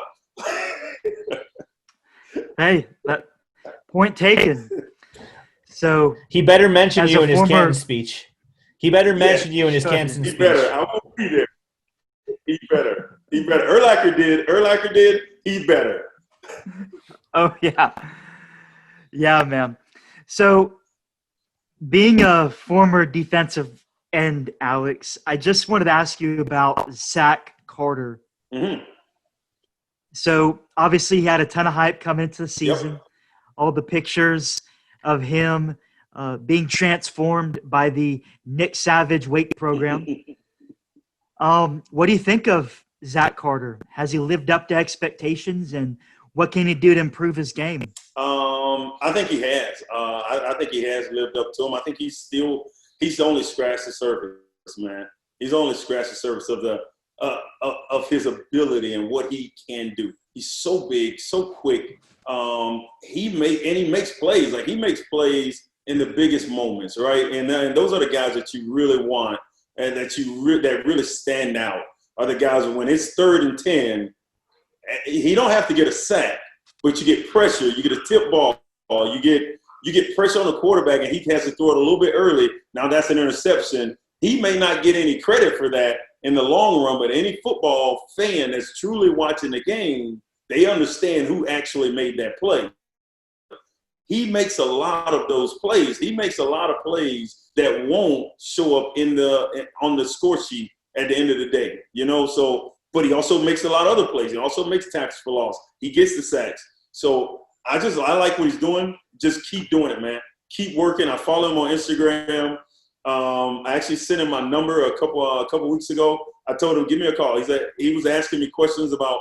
Speaker 1: Hey, that point taken. So
Speaker 2: he better mention you in his Canton speech. He better mention you in his Canton speech.
Speaker 3: He better. I won't be there. He better. Urlacher did. He better.
Speaker 1: Oh, yeah. Yeah, man. So being a former defensive end, Alex, I just wanted to ask you about Zach Carter.
Speaker 3: Mm-hmm.
Speaker 1: So obviously he had a ton of hype coming into the season.
Speaker 3: Yep.
Speaker 1: All the pictures of him being transformed by the Nick Savage weight program. What do you think of Zach Carter? Has he lived up to expectations, and what can he do to improve his game?
Speaker 3: I think he has. I think he has lived up to him. I think he's only scratched the surface, man. He's only scratched the surface of his ability and what he can do. He's so big, so quick. He makes plays. Like, he makes plays in the biggest moments, right? And those are the guys that you really want and that really stand out. Are the guys when it's 3rd and 10, he don't have to get a sack, but you get pressure, you get a tip ball, you get pressure on the quarterback, and he has to throw it a little bit early. Now that's an interception. He may not get any credit for that in the long run, but any football fan that's truly watching the game, they understand who actually made that play. He makes a lot of those plays. He makes a lot of plays that won't show up on the score sheet at the end of the day, So, but he also makes a lot of other plays. He also makes tackles for loss. He gets the sacks. So I like what he's doing. Just keep doing it, man. Keep working. I follow him on Instagram. I actually sent him my number a couple weeks ago. I told him, give me a call. He was asking me questions about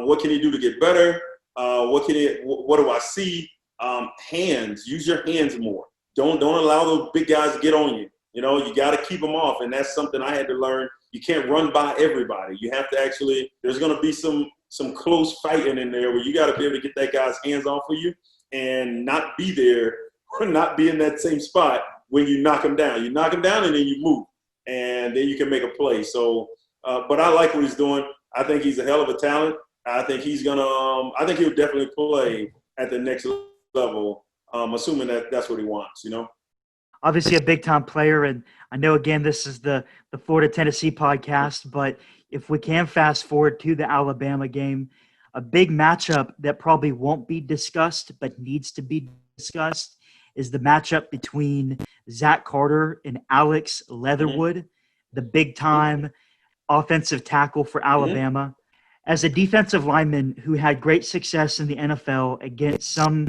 Speaker 3: what can he do to get better. What do I see? Hands. Use your hands more. Don't allow those big guys to get on you. You got to keep them off, and that's something I had to learn. You can't run by everybody. You have to there's going to be some close fighting in there where you got to be able to get that guy's hands off of you and not be there or not be in that same spot when you knock him down. You knock him down and then you move, and then you can make a play. So, but I like what he's doing. I think he's a hell of a talent. I think I think he'll definitely play at the next level, assuming that's what he wants,
Speaker 1: Obviously a big-time player, and I know, again, this is the Florida-Tennessee podcast, but if we can fast forward to the Alabama game, a big matchup that probably won't be discussed but needs to be discussed is the matchup between Zach Carter and Alex Leatherwood, the big-time offensive tackle for Alabama. As a defensive lineman who had great success in the NFL against some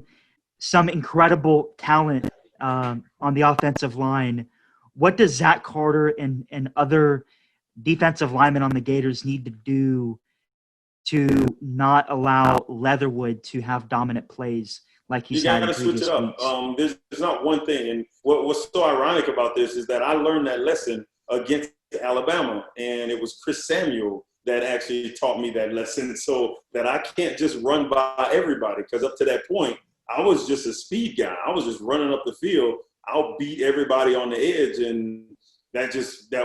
Speaker 1: incredible talent on the offensive line, what does Zach Carter and other defensive linemen on the Gators need to do to not allow Leatherwood to have dominant plays like he's had in previous weeks? You got to switch
Speaker 3: it up. There's not one thing. And what's so ironic about this is that I learned that lesson against Alabama, and it was Chris Samuel that actually taught me that lesson, so that I can't just run by everybody, because up to that point, I was just a speed guy. I was just running up the field. I'll beat everybody on the edge, and that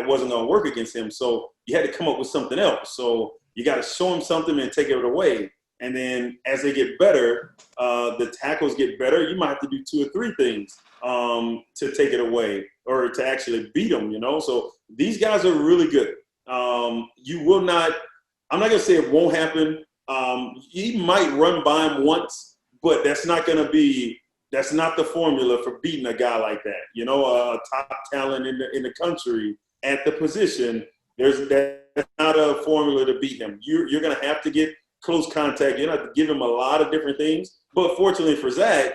Speaker 3: wasn't going to work against him. So you had to come up with something else. So you got to show him something and take it away. And then as they get better, the tackles get better. You might have to do 2 or 3 things to take it away or to actually beat them, you know? So these guys are really good. You will not – I'm not going to say it won't happen. He might run by him once, but that's not going to be – that's not the formula for beating a guy like that. You know, a top talent in the country at the position, that's not a formula to beat him. You're going to have to get close contact. You're going to have to give him a lot of different things. But fortunately for Zach,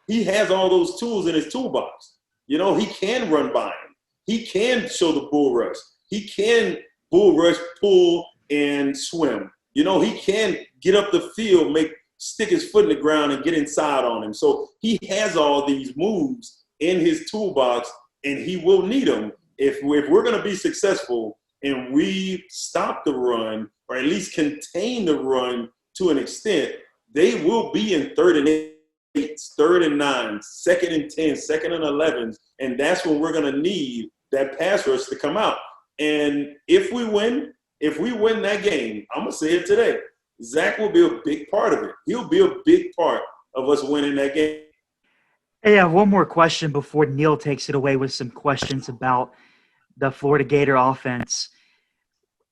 Speaker 3: he has all those tools in his toolbox. You know, he can run by him. He can show the bull rush. He can bull rush, pull, and swim. You know, he can get up the field, stick his foot in the ground and get inside on him. So he has all these moves in his toolbox, and he will need them. If we're going to be successful and we stop the run or at least contain the run to an extent, they will be in 3rd and 8, 3rd and 9, 2nd and 10, 2nd and 11s, and that's when we're going to need that pass rush to come out. And if we win that game, I'm going to say it today, Zach will be a big part of it. He'll be a big part of us winning that game.
Speaker 1: Hey, I have one more question before Neil takes it away with some questions about the Florida Gator offense.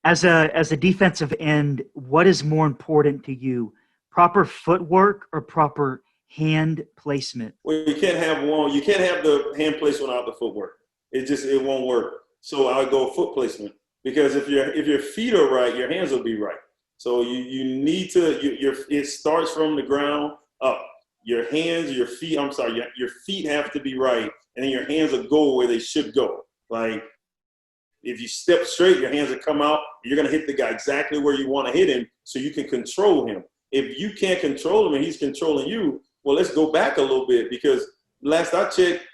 Speaker 1: As a defensive end, what is more important to you, proper footwork or proper hand placement?
Speaker 3: Well, you can't have one. You can't have the hand placement without the footwork. It won't work. So I would go foot placement, because if your feet are right, your hands will be right. So you need to it starts from the ground up. Your hands, your feet. Your feet have to be right, and then your hands will go where they should go. Like if you step straight, your hands will come out. You're gonna hit the guy exactly where you want to hit him, so you can control him. If you can't control him and he's controlling you, well, let's go back a little bit, because last I checked,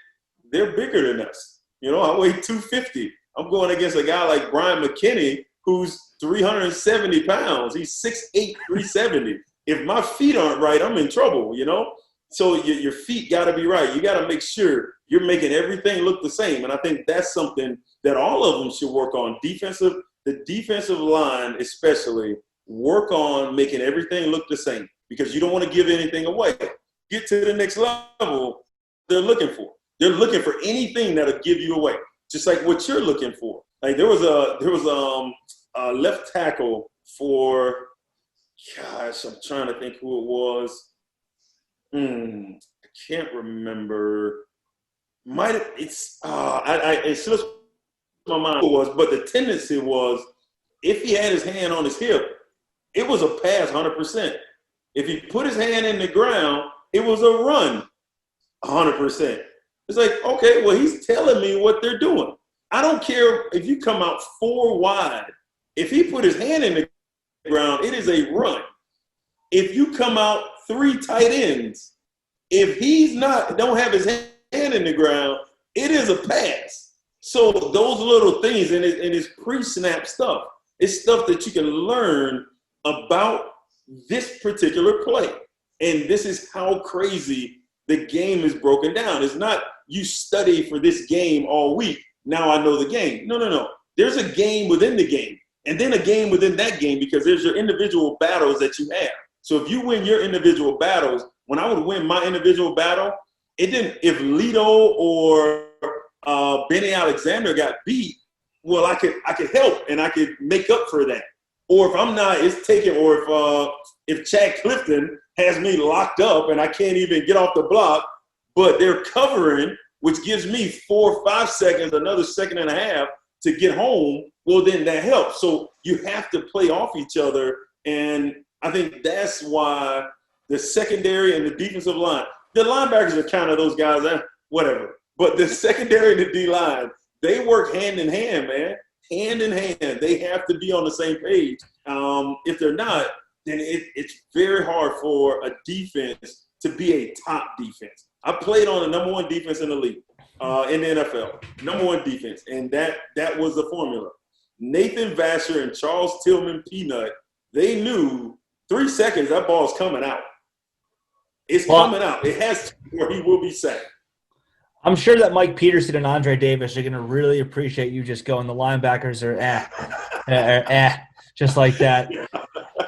Speaker 3: they're bigger than us. You know, I weigh 250. I'm going against a guy like Brian McKinney, who's 370 pounds. He's 6'8", 370. If my feet aren't right, I'm in trouble, you know? So your feet got to be right. You got to make sure you're making everything look the same. And I think that's something that all of them should work on. The defensive line especially, work on making everything look the same, because you don't want to give anything away. Get to the next level they're looking for. They're looking for anything that'll give you away, just like what you're looking for. Like there was a left tackle for, gosh, I'm trying to think who it was. I can't remember. It slips my mind who it was, but the tendency was, if he had his hand on his hip, it was a pass 100%. If he put his hand in the ground, it was a run 100%. It's like, okay, well, he's telling me what they're doing. I don't care if you come out 4 wide. If he put his hand in the ground, it is a run. If you come out 3 tight ends, if don't have his hand in the ground, it is a pass. So those little things, and it's pre-snap stuff. It's stuff that you can learn about this particular play. And this is how crazy the game is broken down. It's not you study for this game all week, now I know the game. No. There's a game within the game, and then a game within that game, because there's your individual battles that you have. So if you win your individual battles, when I would win my individual battle, if Lito or Benny Alexander got beat, well, I could help and I could make up for that. Or if I'm not, it's taken. Or if Chad Clifton has me locked up and I can't even get off the block, but they're covering, which gives me 4 or 5 seconds, another second and a half to get home, well, then that helps. So you have to play off each other. And I think that's why the secondary and the defensive line, the linebackers are kind of those guys, whatever. But the secondary and the D-line, they work hand in hand, man. Hand in hand. They have to be on the same page. If they're not, then it's very hard for a defense to be a top defense. I played on the number 1 defense in the league, in the NFL, number 1 defense, and that was the formula. Nathan Vasher and Charles Tillman Peanut, they knew 3 seconds, that ball's coming out. It's coming out. It has to, or he will be sacked.
Speaker 2: I'm sure that Mike Peterson and Andre Davis are going to really appreciate you just going, the linebackers are just like that.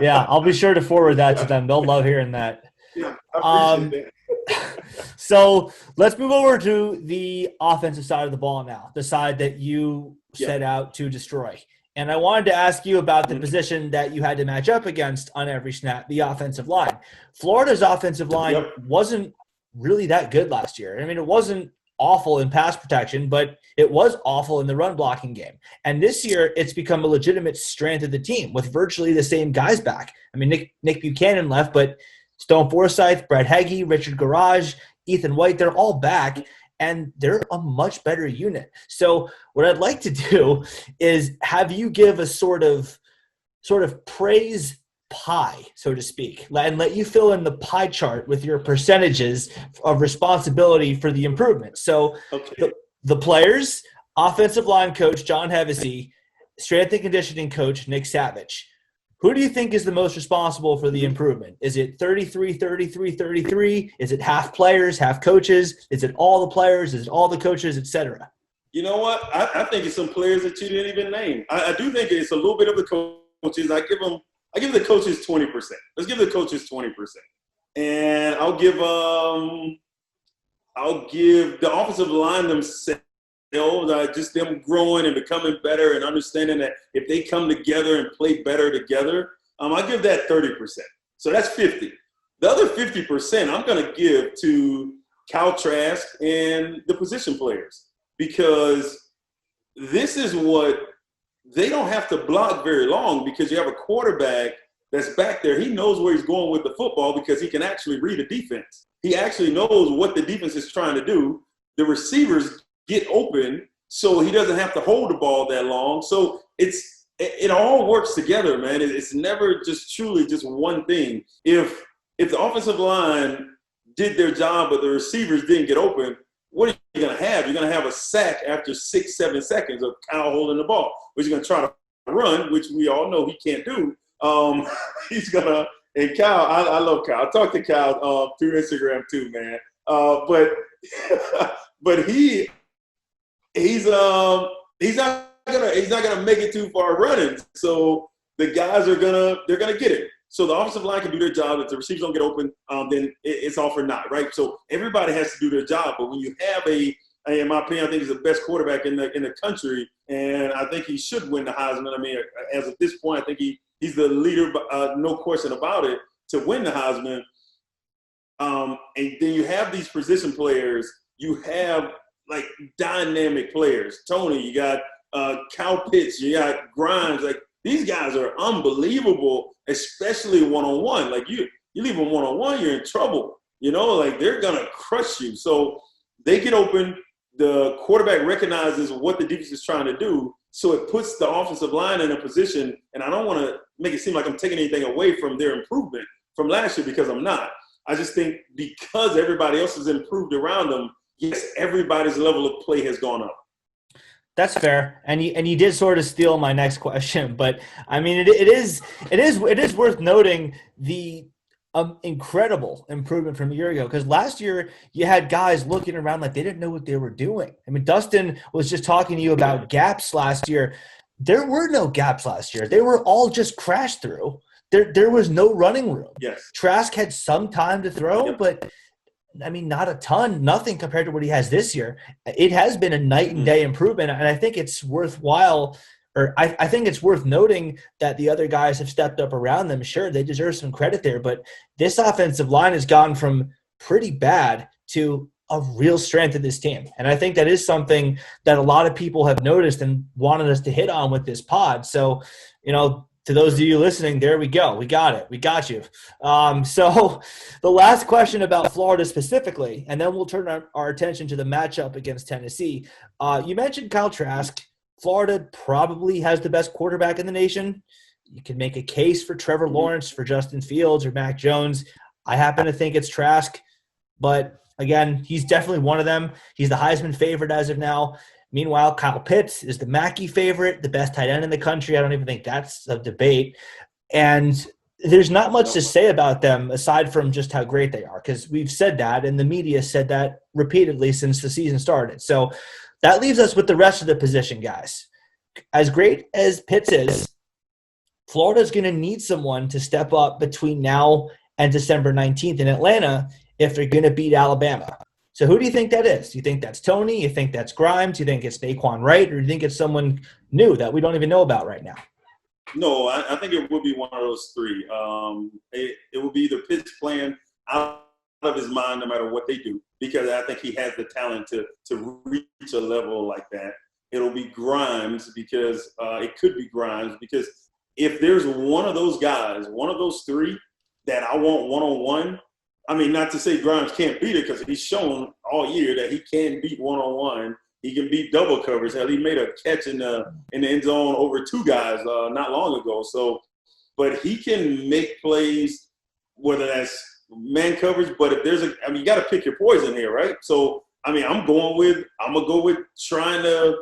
Speaker 2: Yeah, I'll be sure to forward that to them. They'll love hearing that.
Speaker 3: Yeah, I appreciate that.
Speaker 2: So let's move over to the offensive side of the ball now, the side that you set out to destroy. And I wanted to ask you about the position that you had to match up against on every snap, the offensive line. Florida's offensive line wasn't really that good last year. I mean, it wasn't awful in pass protection, but it was awful in the run blocking game. And this year, it's become a legitimate strength of the team with virtually the same guys back. I mean, Nick Buchanan left, but Stone Forsythe, Brett Heggie, Richard Garage, Ethan White, they're all back, and they're a much better unit. So what I'd like to do is have you give a sort of praise pie, so to speak, and let you fill in the pie chart with your percentages of responsibility for the improvement. So the players, offensive line coach John Hevesy, strength and conditioning coach Nick Savage. Who do you think is the most responsible for the improvement? Is it 33, 33, 33? Is it half players, half coaches? Is it all the players? Is it all the coaches, et cetera?
Speaker 3: You know what? I think it's some players that you didn't even name. I do think it's a little bit of the coaches. I give the coaches 20%. Let's give the coaches 20%. And I'll give the offensive line themselves, just them growing and becoming better and understanding that if they come together and play better together, I give that 30%. So that's 50. The other 50% I'm going to give to Kyle Trask and the position players, because this is what they don't have to block very long, because you have a quarterback that's back there. He knows where he's going with the football because he can actually read a defense. He actually knows what the defense is trying to do. The receivers get open, so he doesn't have to hold the ball that long. So it all works together, man. It's never just truly just one thing. If the offensive line did their job but the receivers didn't get open, what are you going to have? You're going to have a sack after 6-7 seconds of Kyle holding the ball, which you're going to try to run, which we all know he can't do. He's going to – and Kyle, I love Kyle. I talked to Kyle through Instagram too, man. But he's not gonna make it too far running. So the guys they're gonna get it. So the offensive line can do their job. If the receivers don't get open, then it's all for naught, right? So everybody has to do their job. But when you have in my opinion, I think he's the best quarterback in the country, and I think he should win the Heisman. I mean, as of this point, I think he's the leader, no question about it, to win the Heisman. And then you have these position players. You have like dynamic players. Tony, you got Cal Pitts, you got Grimes. Like, these guys are unbelievable, especially one-on-one. Like, you leave them one-on-one, you're in trouble. You know, like, they're going to crush you. So they get open. The quarterback recognizes what the defense is trying to do. So it puts the offensive line in a position, and I don't want to make it seem like I'm taking anything away from their improvement from last year, because I'm not. I just think because everybody else has improved around them, yes, everybody's level of play has gone up.
Speaker 2: That's fair, and you did sort of steal my next question, but I mean it is worth noting the incredible improvement from a year ago, because last year you had guys looking around like they didn't know what they were doing. I mean, Dustin was just talking to you about gaps last year. There were no gaps last year; they were all just crashed through. There was no running room.
Speaker 3: Yes,
Speaker 2: Trask had some time to throw, but I mean, not a ton, nothing compared to what he has this year. It has been a night and day improvement, and I think it's worthwhile, or I think it's worth noting that the other guys have stepped up around them. Sure, they deserve some credit there, but this offensive line has gone from pretty bad to a real strength of this team. And I think that is something that a lot of people have noticed and wanted us to hit on with this pod. So, you know, to those of you listening, there we go. We got it. We got you. So the last question about Florida specifically, and then we'll turn our attention to the matchup against Tennessee. You mentioned Kyle Trask. Florida probably has the best quarterback in the nation. You can make a case for Trevor Lawrence, for Justin Fields, or Mac Jones. I happen to think it's Trask, but again, he's definitely one of them. He's the Heisman favorite as of now. Meanwhile, Kyle Pitts is the Mackey favorite, the best tight end in the country. I don't even think that's a debate. And there's not much to say about them aside from just how great they are, because we've said that, and the media said that repeatedly since the season started. So that leaves us with the rest of the position guys. As great as Pitts is, Florida's going to need someone to step up between now and December 19th in Atlanta if they're going to beat Alabama. So who do you think that is? Do you think that's Tony? You think that's Grimes? Do you think it's Naquan Wright? Or do you think it's someone new that we don't even know about right now?
Speaker 3: No, I think it will be one of those three. It will be either Pitts playing out of his mind no matter what they do, because I think he has the talent to reach a level like that. It'll be Grimes because it could be Grimes because if there's one of those guys, one of those three that I want one-on-one, I mean, not to say Grimes can't beat it because he's shown all year that he can beat one-on-one. He can beat double covers. Hell, he made a catch in the end zone over two guys not long ago. So, but he can make plays, whether that's man coverage. But if there's you got to pick your poison here, right? So, I mean, I'm gonna go with trying to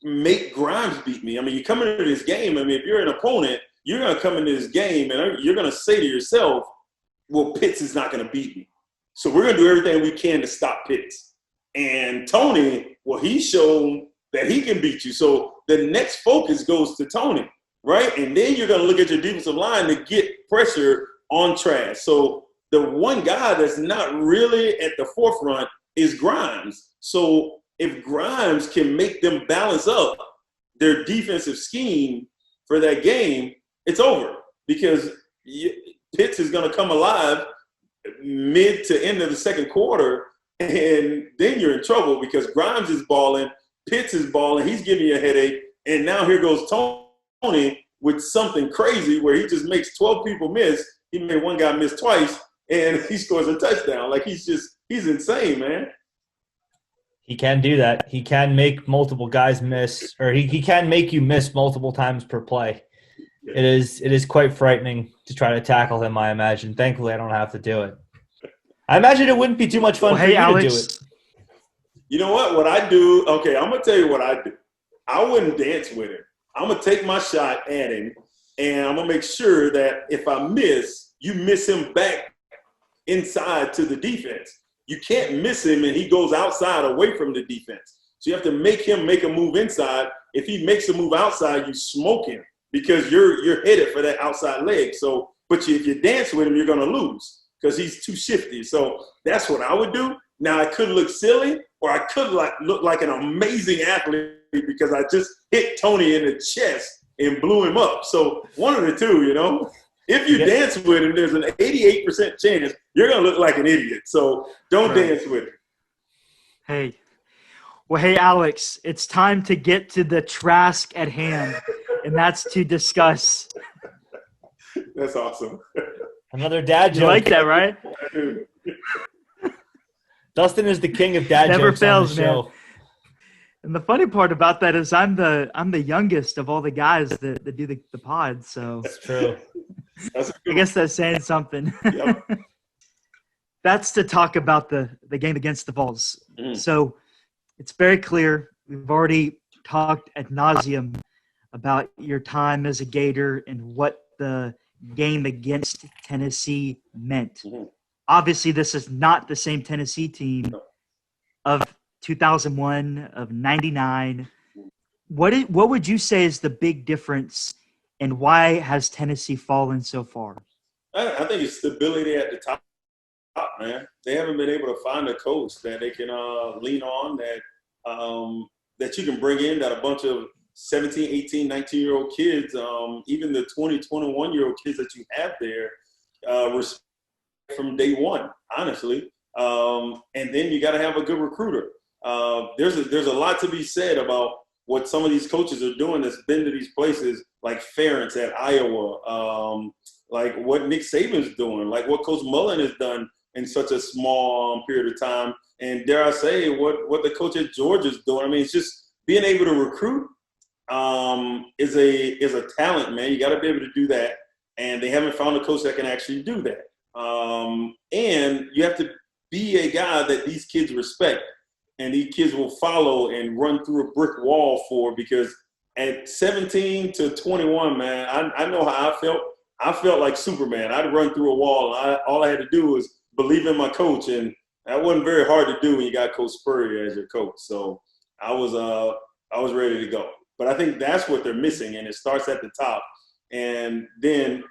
Speaker 3: make Grimes beat me. I mean, you come into this game. I mean, if you're an opponent, you're gonna come into this game and you're gonna say to yourself, well, Pitts is not going to beat me. So we're going to do everything we can to stop Pitts. And Tony, well, he's shown that he can beat you. So the next focus goes to Tony, right? And then you're going to look at your defensive line to get pressure on Trash. So the one guy that's not really at the forefront is Grimes. So if Grimes can make them balance up their defensive scheme for that game, it's over because Pitts is going to come alive mid to end of the second quarter, and then you're in trouble because Grimes is balling, Pitts is balling, he's giving you a headache, and now here goes Tony with something crazy where he just makes 12 people miss. He made one guy miss twice, and he scores a touchdown. Like, he's insane, man.
Speaker 2: He can do that. He can make multiple guys miss, or he can make you miss multiple times per play. It is quite frightening to try to tackle him, I imagine. Thankfully, I don't have to do it. I imagine it wouldn't be too much fun for you Alex, to do it.
Speaker 3: You know what I do? Okay, I'm going to tell you what I do. I wouldn't dance with him. I'm going to take my shot at him, and I'm going to make sure that if I miss, you miss him back inside to the defense. You can't miss him, and he goes outside away from the defense. So you have to make him make a move inside. If he makes a move outside, you smoke him. Because you're headed for that outside leg. So, but if you dance with him, you're going to lose because he's too shifty. So that's what I would do. Now, I could look silly or I could look like an amazing athlete because I just hit Tony in the chest and blew him up. So one of the two, you know. If you dance with him, there's an 88% chance you're going to look like an idiot. So don't dance with him.
Speaker 1: Hey. Well, hey, Alex, it's time to get to the task at hand. And that's to discuss.
Speaker 3: That's awesome.
Speaker 2: Another dad joke.
Speaker 1: You like that, right?
Speaker 2: Dustin is the king of dad
Speaker 1: Never
Speaker 2: jokes
Speaker 1: fails,
Speaker 2: on the show.
Speaker 1: Man. And the funny part about that is I'm the youngest of all the guys that do the pod. So
Speaker 2: that's true.
Speaker 1: I guess that's saying something.
Speaker 3: Yep.
Speaker 1: That's to talk about the game against the Vols.
Speaker 3: Mm.
Speaker 1: So it's very clear. We've already talked ad nauseum about your time as a Gator and what the game against Tennessee meant.
Speaker 3: Mm-hmm.
Speaker 1: Obviously, this is not the same Tennessee team of 2001, of 99. What would you say is the big difference, and why has Tennessee fallen so far?
Speaker 3: I think it's stability at the top, man. They haven't been able to find a coach that they can lean on, that you can bring in, that a bunch of 17, 18, 19-year-old kids, even the 20, 21-year-old kids that you have there, respect from day one, honestly. And then you got to have a good recruiter. There's a lot to be said about what some of these coaches are doing that's been to these places, like Ferentz at Iowa, like what Nick Saban's doing, like what Coach Mullen has done in such a small period of time. And dare I say, what the coach at Georgia's doing. I mean, it's just being able to recruit is a talent, man. You got to be able to do that, and they haven't found a coach that can actually do that. And you have to be a guy that these kids respect, and these kids will follow and run through a brick wall for, because at 17 to 21, man, I know how I felt. I felt like Superman. I'd run through a wall. All I had to do was believe in my coach, and that wasn't very hard to do when you got Coach Spurrier as your coach. So I was ready to go. But I think that's what they're missing, and it starts at the top. And then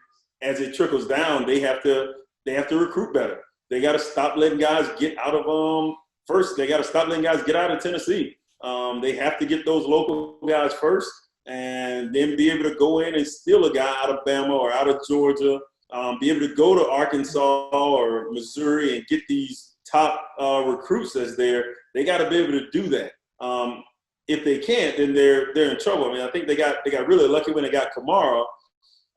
Speaker 3: as it trickles down, they have to recruit better. They got to stop letting guys get out of first. They got to stop letting guys get out of Tennessee. They have to get those local guys first, and then be able to go in and steal a guy out of Bama or out of Georgia. Be able to go to Arkansas or Missouri and get these top recruits that's there. They got to be able to do that. If they can't, then they're in trouble. I mean, I think they got really lucky when they got Kamara,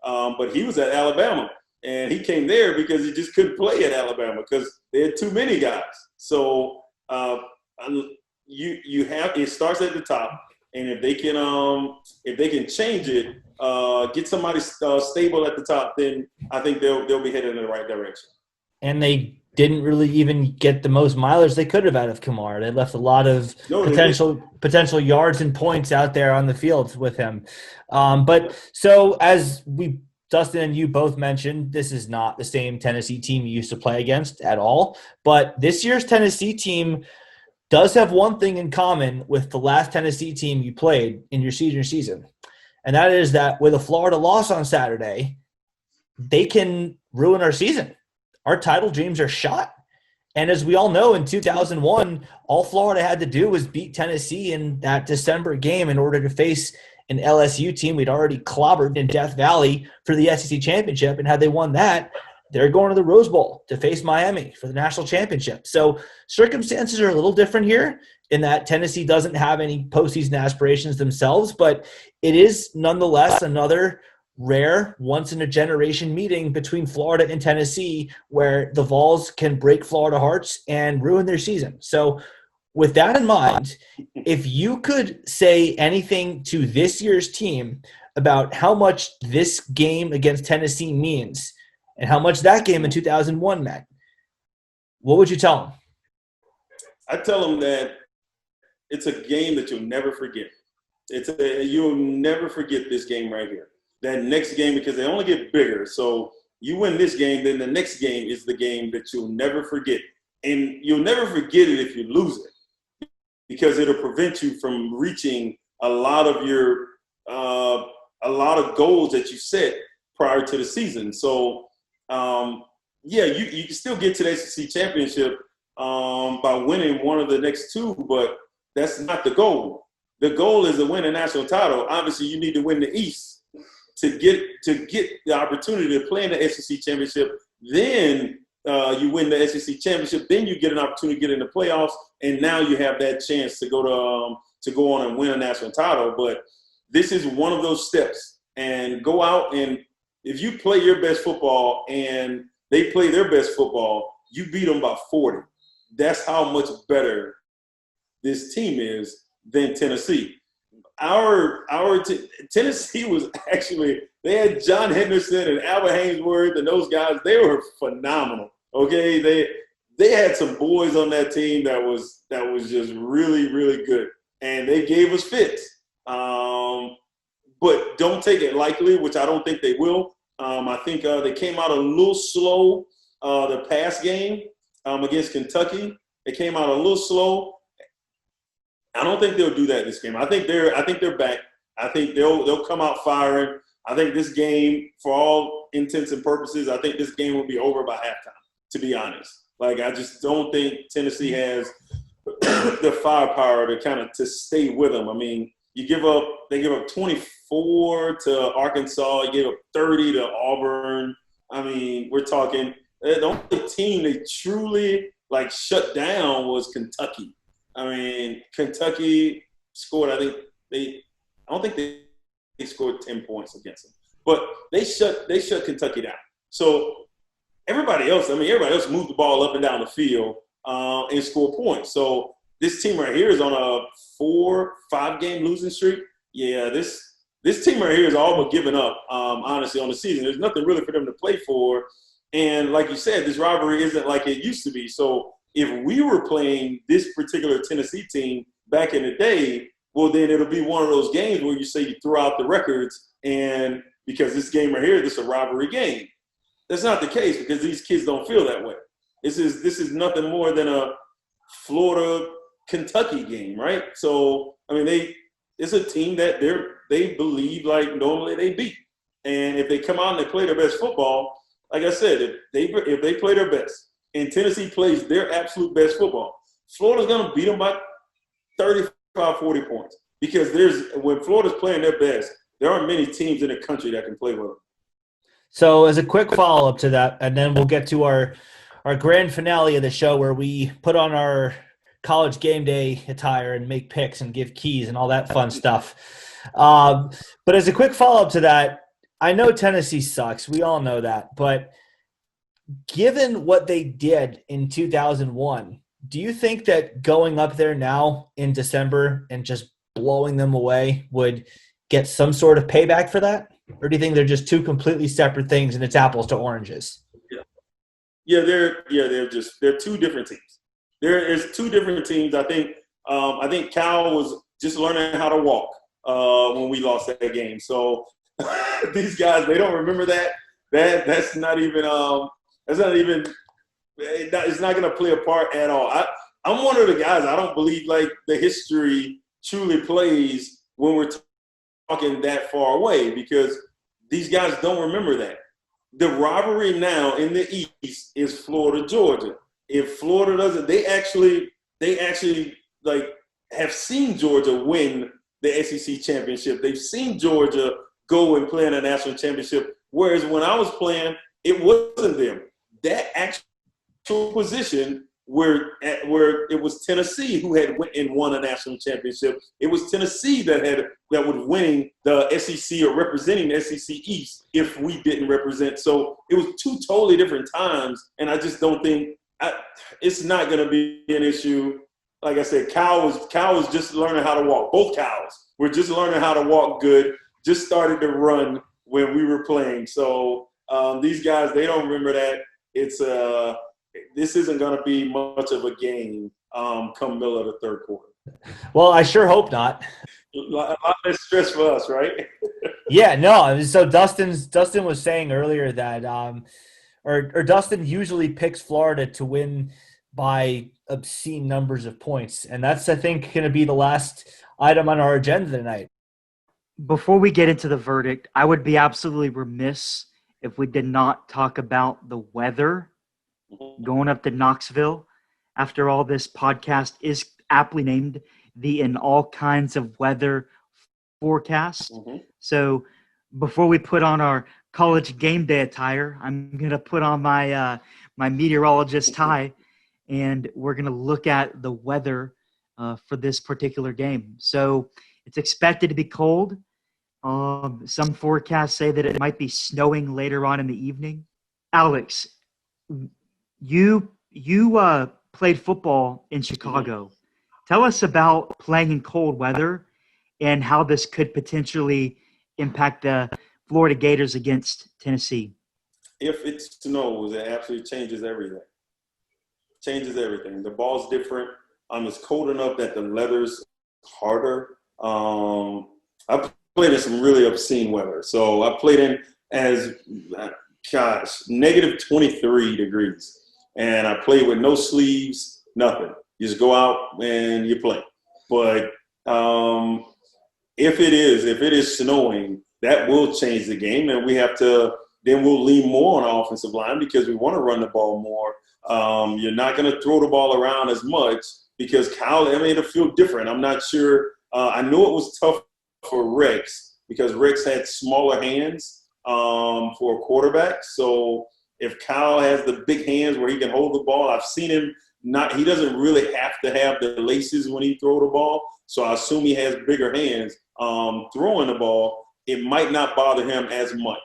Speaker 3: but he was at Alabama, and he came there because he just couldn't play at Alabama because they had too many guys. So you have, it starts at the top, and if they can change it, get somebody stable at the top, then I think they'll be headed in the right direction.
Speaker 2: And they didn't really even get the most mileage they could have out of Kamara. They left a lot of potential yards and points out there on the field with him. But so as Dustin and you both mentioned, this is not the same Tennessee team you used to play against at all. But this year's Tennessee team does have one thing in common with the last Tennessee team you played in your senior season. And that is that with a Florida loss on Saturday, they can ruin our season. Our title dreams are shot. And as we all know, in 2001, all Florida had to do was beat Tennessee in that December game in order to face an LSU team we'd already clobbered in Death Valley for the SEC championship. And had they won that, they're going to the Rose Bowl to face Miami for the national championship. So circumstances are a little different here in that Tennessee doesn't have any postseason aspirations themselves, but it is nonetheless another rare once-in-a-generation meeting between Florida and Tennessee where the Vols can break Florida hearts and ruin their season. So with that in mind, if you could say anything to this year's team about how much this game against Tennessee means and how much that game in 2001 meant, what would you tell them?
Speaker 3: I tell them that it's a game that you'll never forget. You'll never forget this game right here. That next game, because they only get bigger. So you win this game, then the next game is the game that you'll never forget. And you'll never forget it if you lose it, because it'll prevent you from reaching a lot of goals that you set prior to the season. So, you can still get to the SEC championship by winning one of the next two, but that's not the goal. The goal is to win a national title. Obviously, you need to win the East to get the opportunity to play in the SEC championship. Then you win the SEC championship. Then you get an opportunity to get in the playoffs, and now you have that chance to go on and win a national title. But this is one of those steps. And go out, and if you play your best football and they play their best football, you beat them by 40. That's how much better this team is than Tennessee. Tennessee was actually, they had John Henderson and Albert Haynesworth and those guys. They were phenomenal. Okay, they had some boys on that team that was just really, really good, and they gave us fits. But don't take it lightly, which I don't think they will. I think they came out a little slow the pass game against Kentucky. They came out a little slow. I don't think they'll do that this game. I think they're back. I think they'll come out firing. I think this game, for all intents and purposes, I think this game will be over by halftime, to be honest. Like, I just don't think Tennessee has the firepower to stay with them. I mean, they give up 24 to Arkansas, you give up 30 to Auburn. I mean, we're talking, the only team they truly shut down was Kentucky. I mean, Kentucky scored, I don't think they scored 10 points against them. But they shut Kentucky down. So everybody else moved the ball up and down the field and scored points. So this team right here is on a 4-5 game losing streak. Yeah, this team right here is all but giving up, honestly, on the season. There's nothing really for them to play for. And like you said, this rivalry isn't like it used to be. So if we were playing this particular Tennessee team back in the day, well, then it'll be one of those games where you say you throw out the records, and because this game right here, this is a rivalry game. That's not the case, because these kids don't feel that way. This is nothing more than a Florida-Kentucky game, right? So, I mean, it's a team that they believe like normally they beat. And if they come out and they play their best football, like I said, if they play their best and Tennessee plays their absolute best football, Florida's going to beat them by 35, 40 points. Because when Florida's playing their best, there aren't many teams in the country that can play with them.
Speaker 2: So as a quick follow-up to that, and then we'll get to our grand finale of the show where we put on our college game day attire and make picks and give keys and all that fun stuff. But as a quick follow-up to that, I know Tennessee sucks. We all know that. But given what they did in 2001, do you think that going up there now in December and just blowing them away would get some sort of payback for that? Or do you think they're just two completely separate things and it's apples to oranges?
Speaker 3: They're two different teams. There is two different teams. I think Cal was just learning how to walk when we lost that game. So these guys, they don't remember that. It's not going to play a part at all. I'm one of the guys, I don't believe like the history truly plays when we're talking that far away, because these guys don't remember that. The rivalry now in the East is Florida-Georgia. If Florida doesn't, they actually like have seen Georgia win the SEC championship. They've seen Georgia go and play in a national championship. Whereas when I was playing, it wasn't them. That actual position where it was Tennessee who had won a national championship. It was Tennessee that was winning the SEC or representing the SEC East if we didn't represent. So it was two totally different times, and I just don't think it's not going to be an issue. Like I said, Cal was just learning how to walk. Both Cals were just learning how to walk good, just started to run when we were playing. So these guys, they don't remember that. This isn't going to be much of a game come middle of the third quarter.
Speaker 2: Well, I sure hope not.
Speaker 3: A lot less stress for us, right?
Speaker 2: Yeah, no. So Dustin was saying earlier that or Dustin usually picks Florida to win by obscene numbers of points. And that's, I think, going to be the last item on our agenda tonight.
Speaker 1: Before we get into the verdict, I would be absolutely remiss if we did not talk about the weather going up to Knoxville. After all, this podcast is aptly named the In All Kinds of Weather Forecast. Mm-hmm. So before we put on our college game day attire, I'm going to put on my my meteorologist tie, and we're going to look at the weather for this particular game. So it's expected to be cold. Some forecasts say that it might be snowing later on in the evening. Alex, you played football in Chicago. Tell us about playing in cold weather and how this could potentially impact the Florida Gators against Tennessee.
Speaker 3: If it snows, it absolutely changes everything. The ball's different. It's cold enough that the leather's harder. I played in some really obscene weather. So I played in negative 23 degrees. And I played with no sleeves, nothing. You just go out and you play. But if it is snowing, that will change the game. And then we'll lean more on our offensive line because we want to run the ball more. You're not going to throw the ball around as much because it'll feel different. I'm not sure. I know it was tough for Rex because Rex had smaller hands for a quarterback. So if Kyle has the big hands where he can hold the ball, I've seen him he doesn't really have to have the laces when he throws the ball. So I assume he has bigger hands throwing the ball. It might not bother him as much.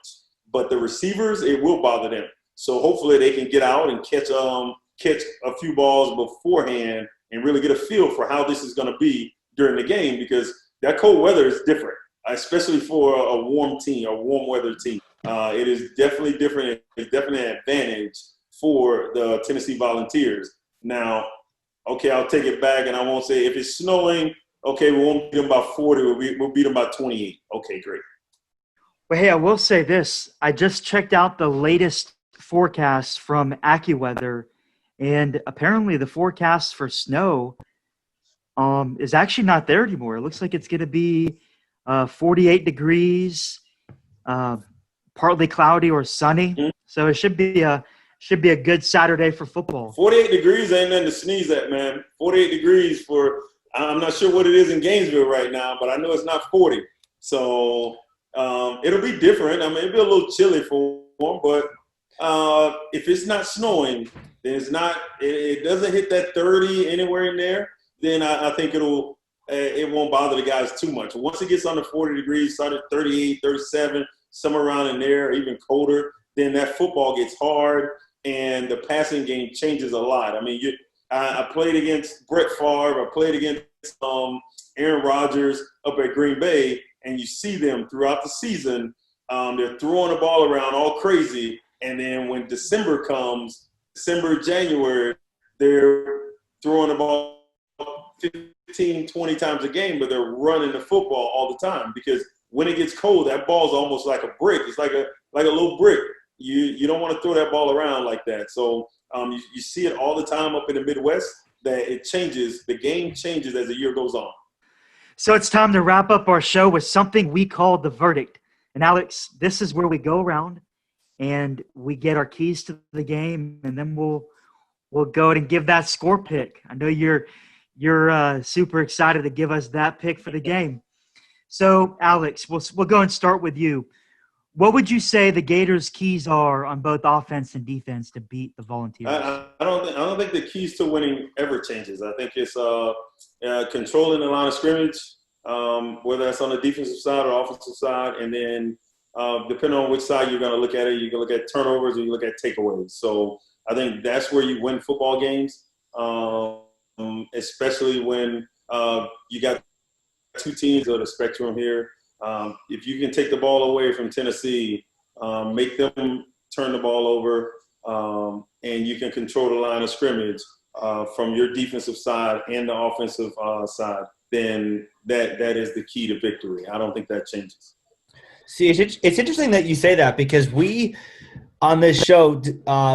Speaker 3: But the receivers, it will bother them. So hopefully they can get out and catch a few balls beforehand and really get a feel for how this is going to be during the game because that cold weather is different, especially for a warm team, a warm weather team. It is definitely different. It's definitely an advantage for the Tennessee Volunteers. Now, okay, I'll take it back and I won't say if it's snowing, okay, we won't beat them by 40. We'll beat them by 28. Okay, great.
Speaker 1: Well, hey, I will say this. I just checked out the latest forecast from AccuWeather, and apparently the forecast for snow is actually not there anymore. It looks like it's going to be 48 degrees, partly cloudy or sunny.
Speaker 3: Mhm.
Speaker 1: So it should be a good Saturday for football.
Speaker 3: 48 degrees ain't nothing to sneeze at, man. 48 degrees I'm not sure what it is in Gainesville right now, but I know it's not 40. So it'll be different. I mean, it'll be a little chilly for them, but if it's not snowing, then it doesn't hit that 30 anywhere in there, then I think it won't bother the guys too much. Once it gets under 40 degrees, start at 38, 37, somewhere around in there, even colder, then that football gets hard and the passing game changes a lot. I mean, I played against Brett Favre. I played against Aaron Rodgers up at Green Bay, and you see them throughout the season. They're throwing the ball around all crazy, and then when December comes, January, they're throwing the ball 15, 20 times a game, but they're running the football all the time because when it gets cold, that ball's almost like a brick. It's like a little brick. You don't want to throw that ball around like that. So you see it all the time up in the Midwest that it changes. The game changes as the year goes on.
Speaker 1: So it's time to wrap up our show with something we call the verdict. And Alex, this is where we go around and we get our keys to the game, and then we'll go and give that score pick. I know you're super excited to give us that pick for the game. So Alex, we'll go and start with you. What would you say the Gators' keys are on both offense and defense to beat the Volunteers?
Speaker 3: I don't think the keys to winning ever changes. I think it's controlling the line of scrimmage, whether that's on the defensive side or offensive side, and then depending on which side you're going to look at it, you can look at turnovers or you look at takeaways. So I think that's where you win football games, especially when you got two teams on the spectrum here. If you can take the ball away from Tennessee, make them turn the ball over, and you can control the line of scrimmage from your defensive side and the offensive side, then that is the key to victory. I don't think that changes.
Speaker 2: See, it's interesting that you say that because we on this show,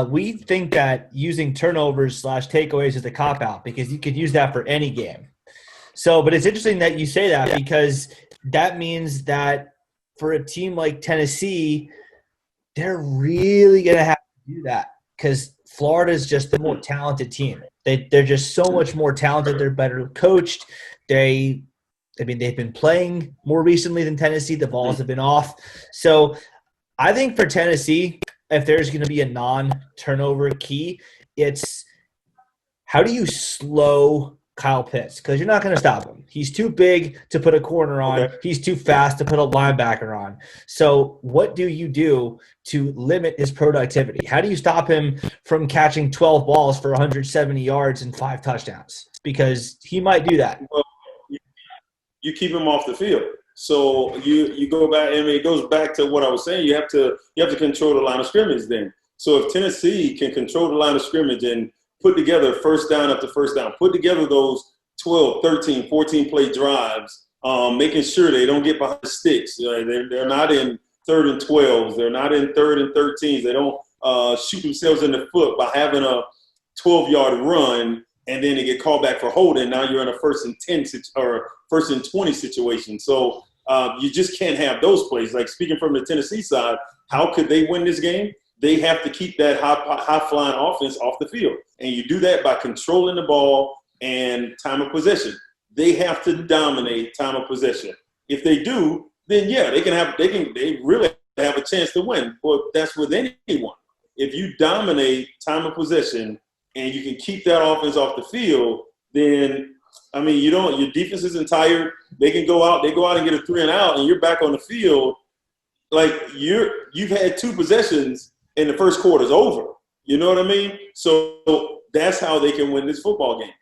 Speaker 2: we think that using turnovers / takeaways is a cop-out because you could use that for any game. So, but it's interesting that you say that because that means that for a team like Tennessee, they're really going to have to do that because Florida is just the more talented team. They're just so much more talented. They're better coached. They've been playing more recently than Tennessee. The Vols have been off. So I think for Tennessee, if there's going to be a non-turnover key, it's how do you slow Kyle Pitts? Because you're not going to stop him. He's too big to put a corner on. Okay. He's too fast to put a linebacker on. So what do you do to limit his productivity? How do you stop him from catching 12 balls for 170 yards and 5 touchdowns? Because he might do that.
Speaker 3: Well, you keep him off the field. So you go back, and it goes back to what I was saying. You have to control the line of scrimmage then. So if Tennessee can control the line of scrimmage and put together first down after first down, put together those 12, 13, 14-play drives, making sure they don't get behind the sticks. They're not in 3rd and 12s. They're not in 3rd and 13s. They don't shoot themselves in the foot by having a 12-yard run and then they get called back for holding. Now you're in a 1st and 10 or 1st and 20 situation. So you just can't have those plays. Like speaking from the Tennessee side, how could they win this game? They have to keep that high-flying offense off the field. And you do that by controlling the ball and time of possession. They have to dominate time of possession. If they do, then yeah, they really have a chance to win. But that's with anyone. If you dominate time of possession and you can keep that offense off the field, then I mean your defense isn't tired. They go out and get a 3 and out, and you're back on the field. Like you've had 2 possessions and the first quarter's over. You know what I mean? So that's how they can win this football game.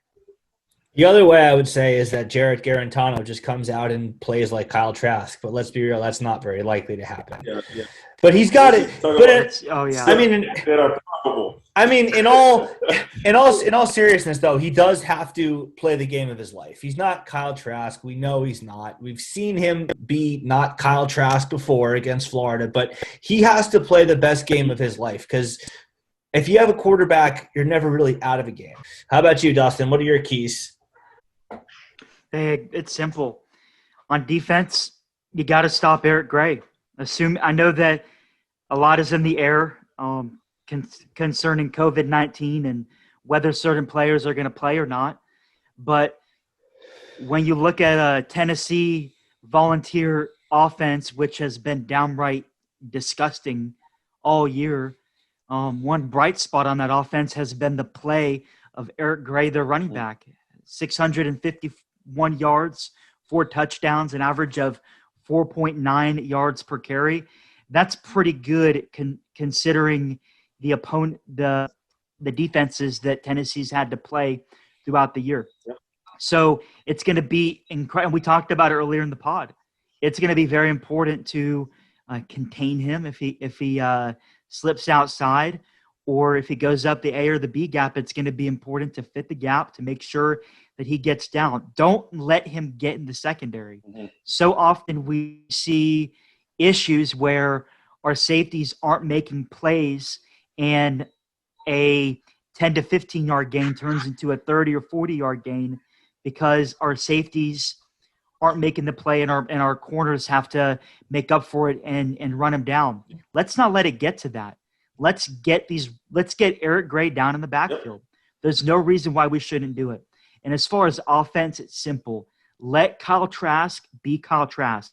Speaker 2: The other way I would say is that Jarrett Garantano just comes out and plays like Kyle Trask. But let's be real, that's not very likely to happen.
Speaker 3: Yeah.
Speaker 2: But he's got it. But I mean, in all seriousness, though, he does have to play the game of his life. He's not Kyle Trask. We know he's not. We've seen him be not Kyle Trask before against Florida, but he has to play the best game of his life because if you have a quarterback, you're never really out of a game. How about you, Dustin? What are your keys?
Speaker 1: Hey, it's simple. On defense, you got to stop Eric Gray. I know that A lot is in the air concerning COVID-19 and whether certain players are going to play or not. But when you look at a Tennessee Volunteer offense, which has been downright disgusting all year, one bright spot on that offense has been the play of Eric Gray, their running back. 651 yards, 4 touchdowns, an average of 4.9 yards per carry. That's pretty good considering the opponent, the defenses that Tennessee's had to play throughout the year.
Speaker 3: Yep.
Speaker 1: So it's going to be incredible. We talked about it earlier in the pod. It's going to be very important to contain him if he slips outside, or if he goes up the A or the B gap. It's going to be important to fit the gap to make sure that he gets down. Don't let him get in the secondary. Mm-hmm. So often we see issues where our safeties aren't making plays and a 10 to 15 yard gain turns into a 30 or 40 yard gain because our safeties aren't making the play and our corners have to make up for it and run him down. Let's not let it get to that. Let's get Eric Gray down in the backfield. There's no reason why we shouldn't do it. And as far as offense, it's simple. Let Kyle Trask be Kyle Trask.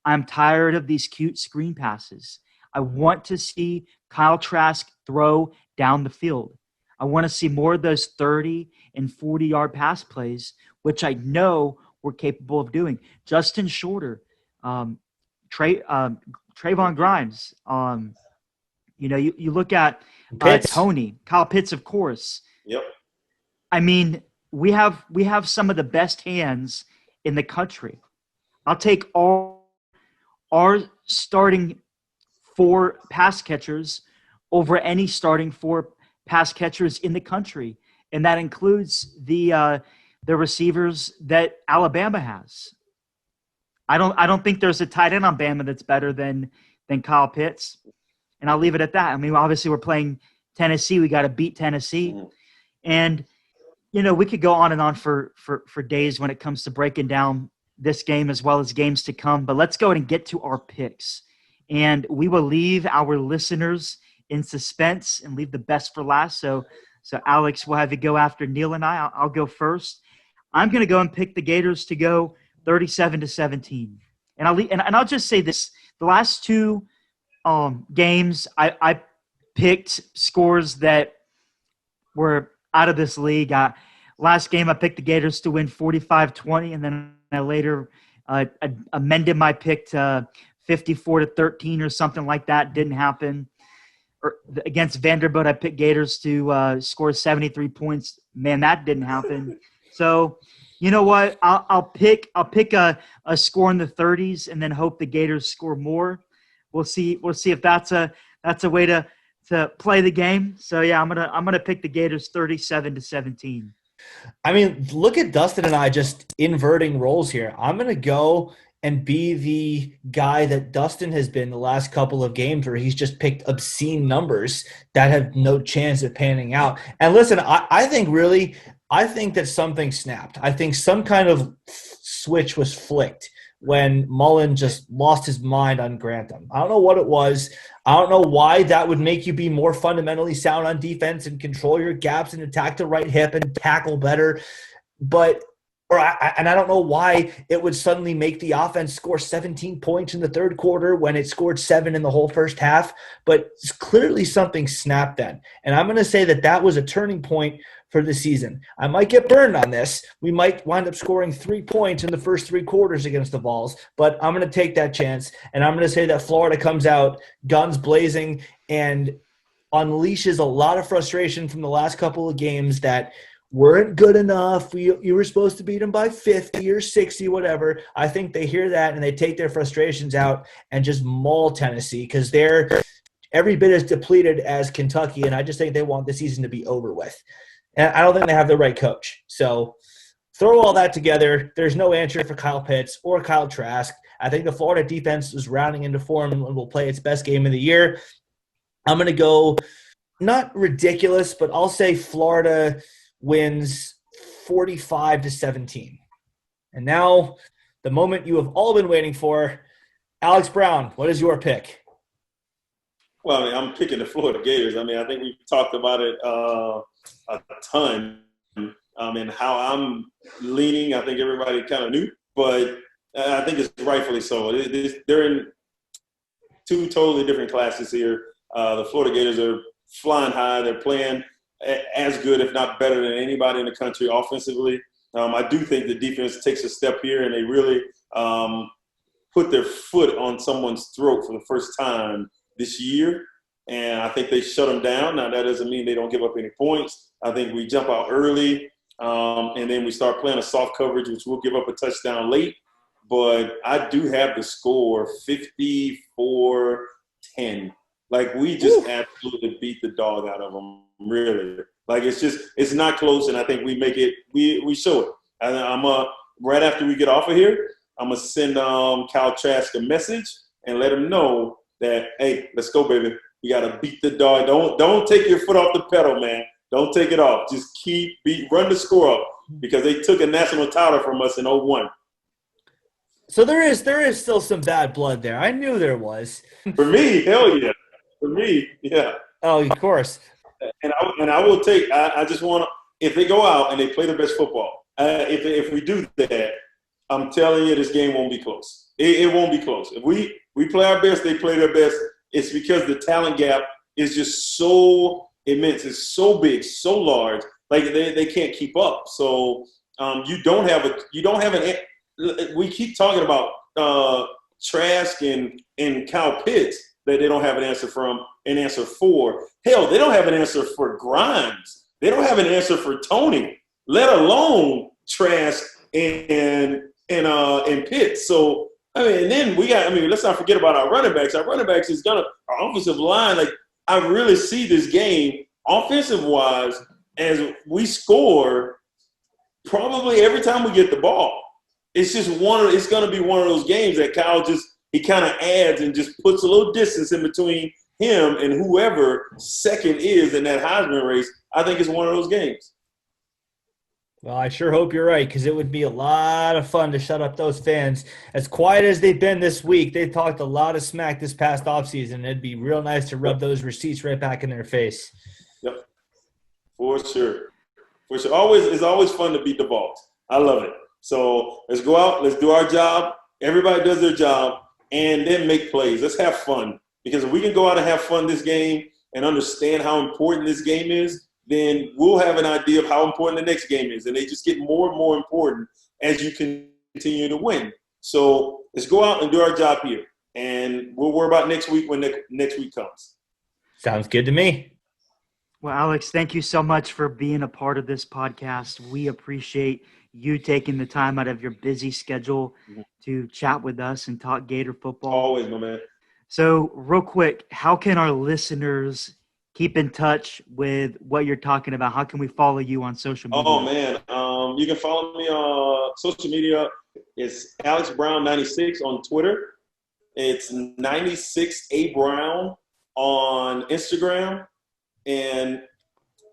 Speaker 1: I'm tired of these cute screen passes. I want to see Kyle Trask throw down the field. I want to see more of those 30 and 40-yard pass plays, which I know we're capable of doing. Justin Shorter, Trayvon Grimes. You look at Tony, Kyle Pitts, of course.
Speaker 3: Yep.
Speaker 1: I mean, we have some of the best hands in the country. I'll take our starting 4 pass catchers over any starting 4 pass catchers in the country, and that includes the receivers that Alabama has. I don't think there's a tight end on Bama that's better than Kyle Pitts, and I'll leave it at that. I mean, obviously we're playing Tennessee. We got to beat Tennessee, and we could go on and on for days when it comes to breaking down this game as well as games to come. But let's go ahead and get to our picks, and we will leave our listeners in suspense and leave the best for last. So Alex, we'll have you go after Neil and I'll go first. I'm going to go and pick the Gators to go 37-17. And I'll just say this: the last 2 games, I picked scores that were out of this league. Last game, I picked the Gators to win 45-20, and then I later amended my pick to 54-13 or something like that. Didn't happen. Against Vanderbilt, I picked Gators to score 73 points. Man, that didn't happen. So, you know what? I'll pick a score in the 30s and then hope the Gators score more. We'll see if that's a way to play the game. So yeah, I'm gonna pick the Gators 37-17.
Speaker 2: I mean, look at Dustin and I just inverting roles here. I'm gonna go and be the guy that Dustin has been the last couple of games where he's just picked obscene numbers that have no chance of panning out. And listen, I think that something snapped. I think some kind of switch was flicked when Mullen just lost his mind on Grantham. I don't know what it was. I don't know why that would make you be more fundamentally sound on defense and control your gaps and attack the right hip and tackle better. I don't know why it would suddenly make the offense score 17 points in the third quarter when it scored 7 in the whole first half. But clearly something snapped then. And I'm going to say that was a turning point for the season. I might get burned on this. We might wind up scoring 3 points in the first 3 quarters against the Vols. But I'm going to take that chance. And I'm going to say that Florida comes out guns blazing and unleashes a lot of frustration from the last couple of games that weren't good enough. You were supposed to beat them by 50 or 60, whatever. I think they hear that and they take their frustrations out and just maul Tennessee because they're every bit as depleted as Kentucky, and I just think they want the season to be over with. And I don't think they have the right coach. So throw all that together. There's no answer for Kyle Pitts or Kyle Trask. I think the Florida defense is rounding into form and will play its best game of the year. I'm going to go not ridiculous, but I'll say Florida wins 45-17. And now the moment you have all been waiting for. Alex Brown, what is your pick?
Speaker 3: Well, I mean, I'm picking the Florida Gators. I mean, I think we've talked about it a ton, and how I'm leaning. I think everybody kind of knew, but I think it's rightfully so. They're in two totally different classes here. The Florida Gators are flying high. They're playing as good, if not better, than anybody in the country offensively. I do think the defense takes a step here, and they really put their foot on someone's throat for the first time this year. And I think they shut them down. Now, that doesn't mean they don't give up any points. I think we jump out early, and then we start playing a soft coverage, which will give up a touchdown late. But I do have the score 54-10. Like, we just absolutely beat the dog out of them, really. Like, it's not close, and I think we make it – we show it. And right after we get off of here, I'm going to send Kyle Trask a message and let him know that, hey, let's go, baby. You got to beat the dog. Don't take your foot off the pedal, man. Don't take it off. Just run the score up, because they took a national title from us in 01.
Speaker 2: So there is still some bad blood there. I knew there was.
Speaker 3: For me, hell yeah. For me, yeah.
Speaker 2: Oh, of course.
Speaker 3: And I will take. I just want to. If they go out and they play the best football, if we do that, I'm telling you, this game won't be close. It won't be close. If we play our best, they play their best. It's because the talent gap is just so immense. It's so big, so large. Like they can't keep up. So you don't have an. We keep talking about Trask and Kyle Pitts that they don't have an answer for. Hell, they don't have an answer for Grimes. They don't have an answer for Tony, let alone Trask and Pitts. So I mean, and then let's not forget about our running backs. Our running backs our offensive line. Like, I really see this game offensive wise as we score probably every time we get the ball. It's just it's going to be one of those games that Kyle he kind of adds and just puts a little distance in between him and whoever second is in that Heisman race. I think it's one of those games.
Speaker 2: Well, I sure hope you're right, because it would be a lot of fun to shut up those fans. As quiet as they've been this week, they talked a lot of smack this past offseason. It'd be real nice to rub those receipts right back in their face.
Speaker 3: Yep, for sure. It's always fun to beat the Vols. I love it. So let's go out, let's do our job. Everybody does their job, and then make plays. Let's have fun. Because if we can go out and have fun this game and understand how important this game is, then we'll have an idea of how important the next game is. And they just get more and more important as you continue to win. So let's go out and do our job here. And we'll worry about next week when next week comes.
Speaker 2: Sounds good to me.
Speaker 1: Well, Alex, thank you so much for being a part of this podcast. We appreciate you taking the time out of your busy schedule to chat with us and talk Gator football.
Speaker 3: Always, my man.
Speaker 1: So real quick, how can our listeners keep in touch with what you're talking about? How can we follow you on social media?
Speaker 3: Oh, man. You can follow me on social media. It's Alex Brown 96 on Twitter. It's 96A Brown on Instagram. And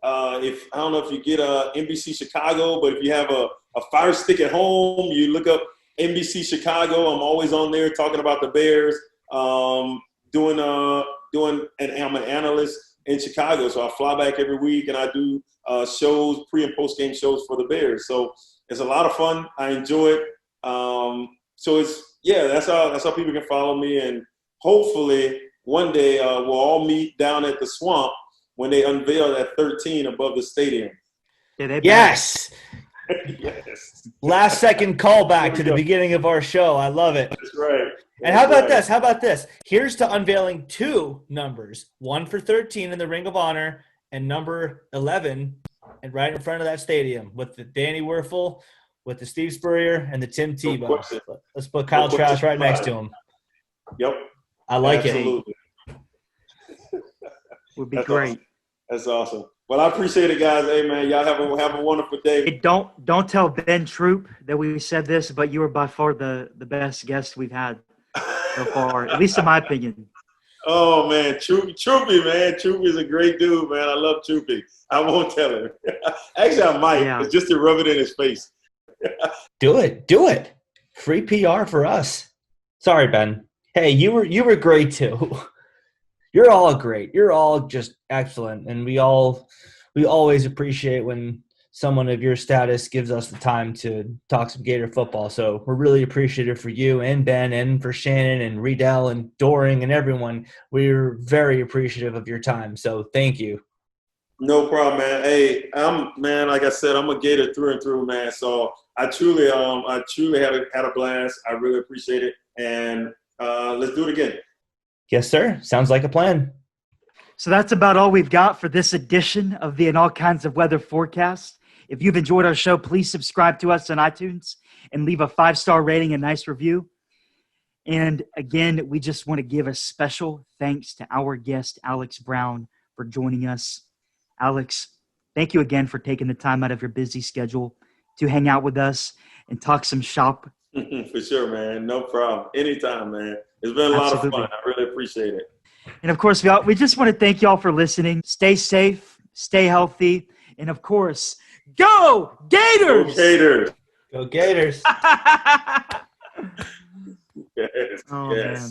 Speaker 3: I don't know if you get NBC Chicago, but if you have a Fire Stick at home, you look up NBC Chicago. I'm always on there talking about the Bears. I'm an analyst in Chicago, so I fly back every week and I do shows, pre and post game shows for the Bears. So it's a lot of fun. I enjoy it. So that's how people can follow me, and hopefully one day we'll all meet down at the Swamp when they unveil that 13 above the stadium.
Speaker 2: Yes.
Speaker 3: Yes.
Speaker 2: Last second callback to the beginning of our show. I love it.
Speaker 3: That's right.
Speaker 2: And how about this? Here's to unveiling two numbers, one for 13 in the Ring of Honor and number 11 and right in front of that stadium with the Danny Werfel, with the Steve Spurrier, and the Tim Tebow. Let's put Kyle Trask right next to him.
Speaker 3: Yep.
Speaker 2: I like
Speaker 3: it.
Speaker 1: Would be great.
Speaker 3: Awesome. That's awesome. Well, I appreciate it, guys. Hey, man, y'all have a wonderful day.
Speaker 1: Hey, don't tell Ben Troop that we said this, but you were by far the best guest we've had so far, at least in my opinion.
Speaker 3: Oh, man, Troopy, man. Troopy is a great dude, man. I love Troopy. I won't tell him. Actually, I might. Yeah. It's just to rub it in his face.
Speaker 2: Do it. Free PR for us. Sorry, Ben. Hey, you were great too. you're all great. You're all just excellent, and we always appreciate when someone of your status gives us the time to talk some Gator football. So we're really appreciative for you and Ben and for Shannon and Riedel and Doring and everyone. We're very appreciative of your time. So thank you.
Speaker 3: No problem, man. Hey, like I said, I'm a Gator through and through, man. So I truly had a blast. I really appreciate it. And let's do it again.
Speaker 2: Yes, sir. Sounds like a plan.
Speaker 1: So that's about all we've got for this edition of the In All Kinds of Weather forecast. If you've enjoyed our show, please subscribe to us on iTunes and leave a 5-star rating and nice review. And again, we just want to give a special thanks to our guest, Alex Brown, for joining us. Alex, thank you again for taking the time out of your busy schedule to hang out with us and talk some shop.
Speaker 3: For sure, man. No problem. Anytime, man. It's been a lot of fun. I really appreciate it.
Speaker 1: And of course, we just want to thank y'all for listening. Stay safe, stay healthy, and of course, go Gators!
Speaker 3: Go Gators!
Speaker 2: Go Gators!
Speaker 3: Yes.
Speaker 1: Oh,
Speaker 3: yes.
Speaker 1: man.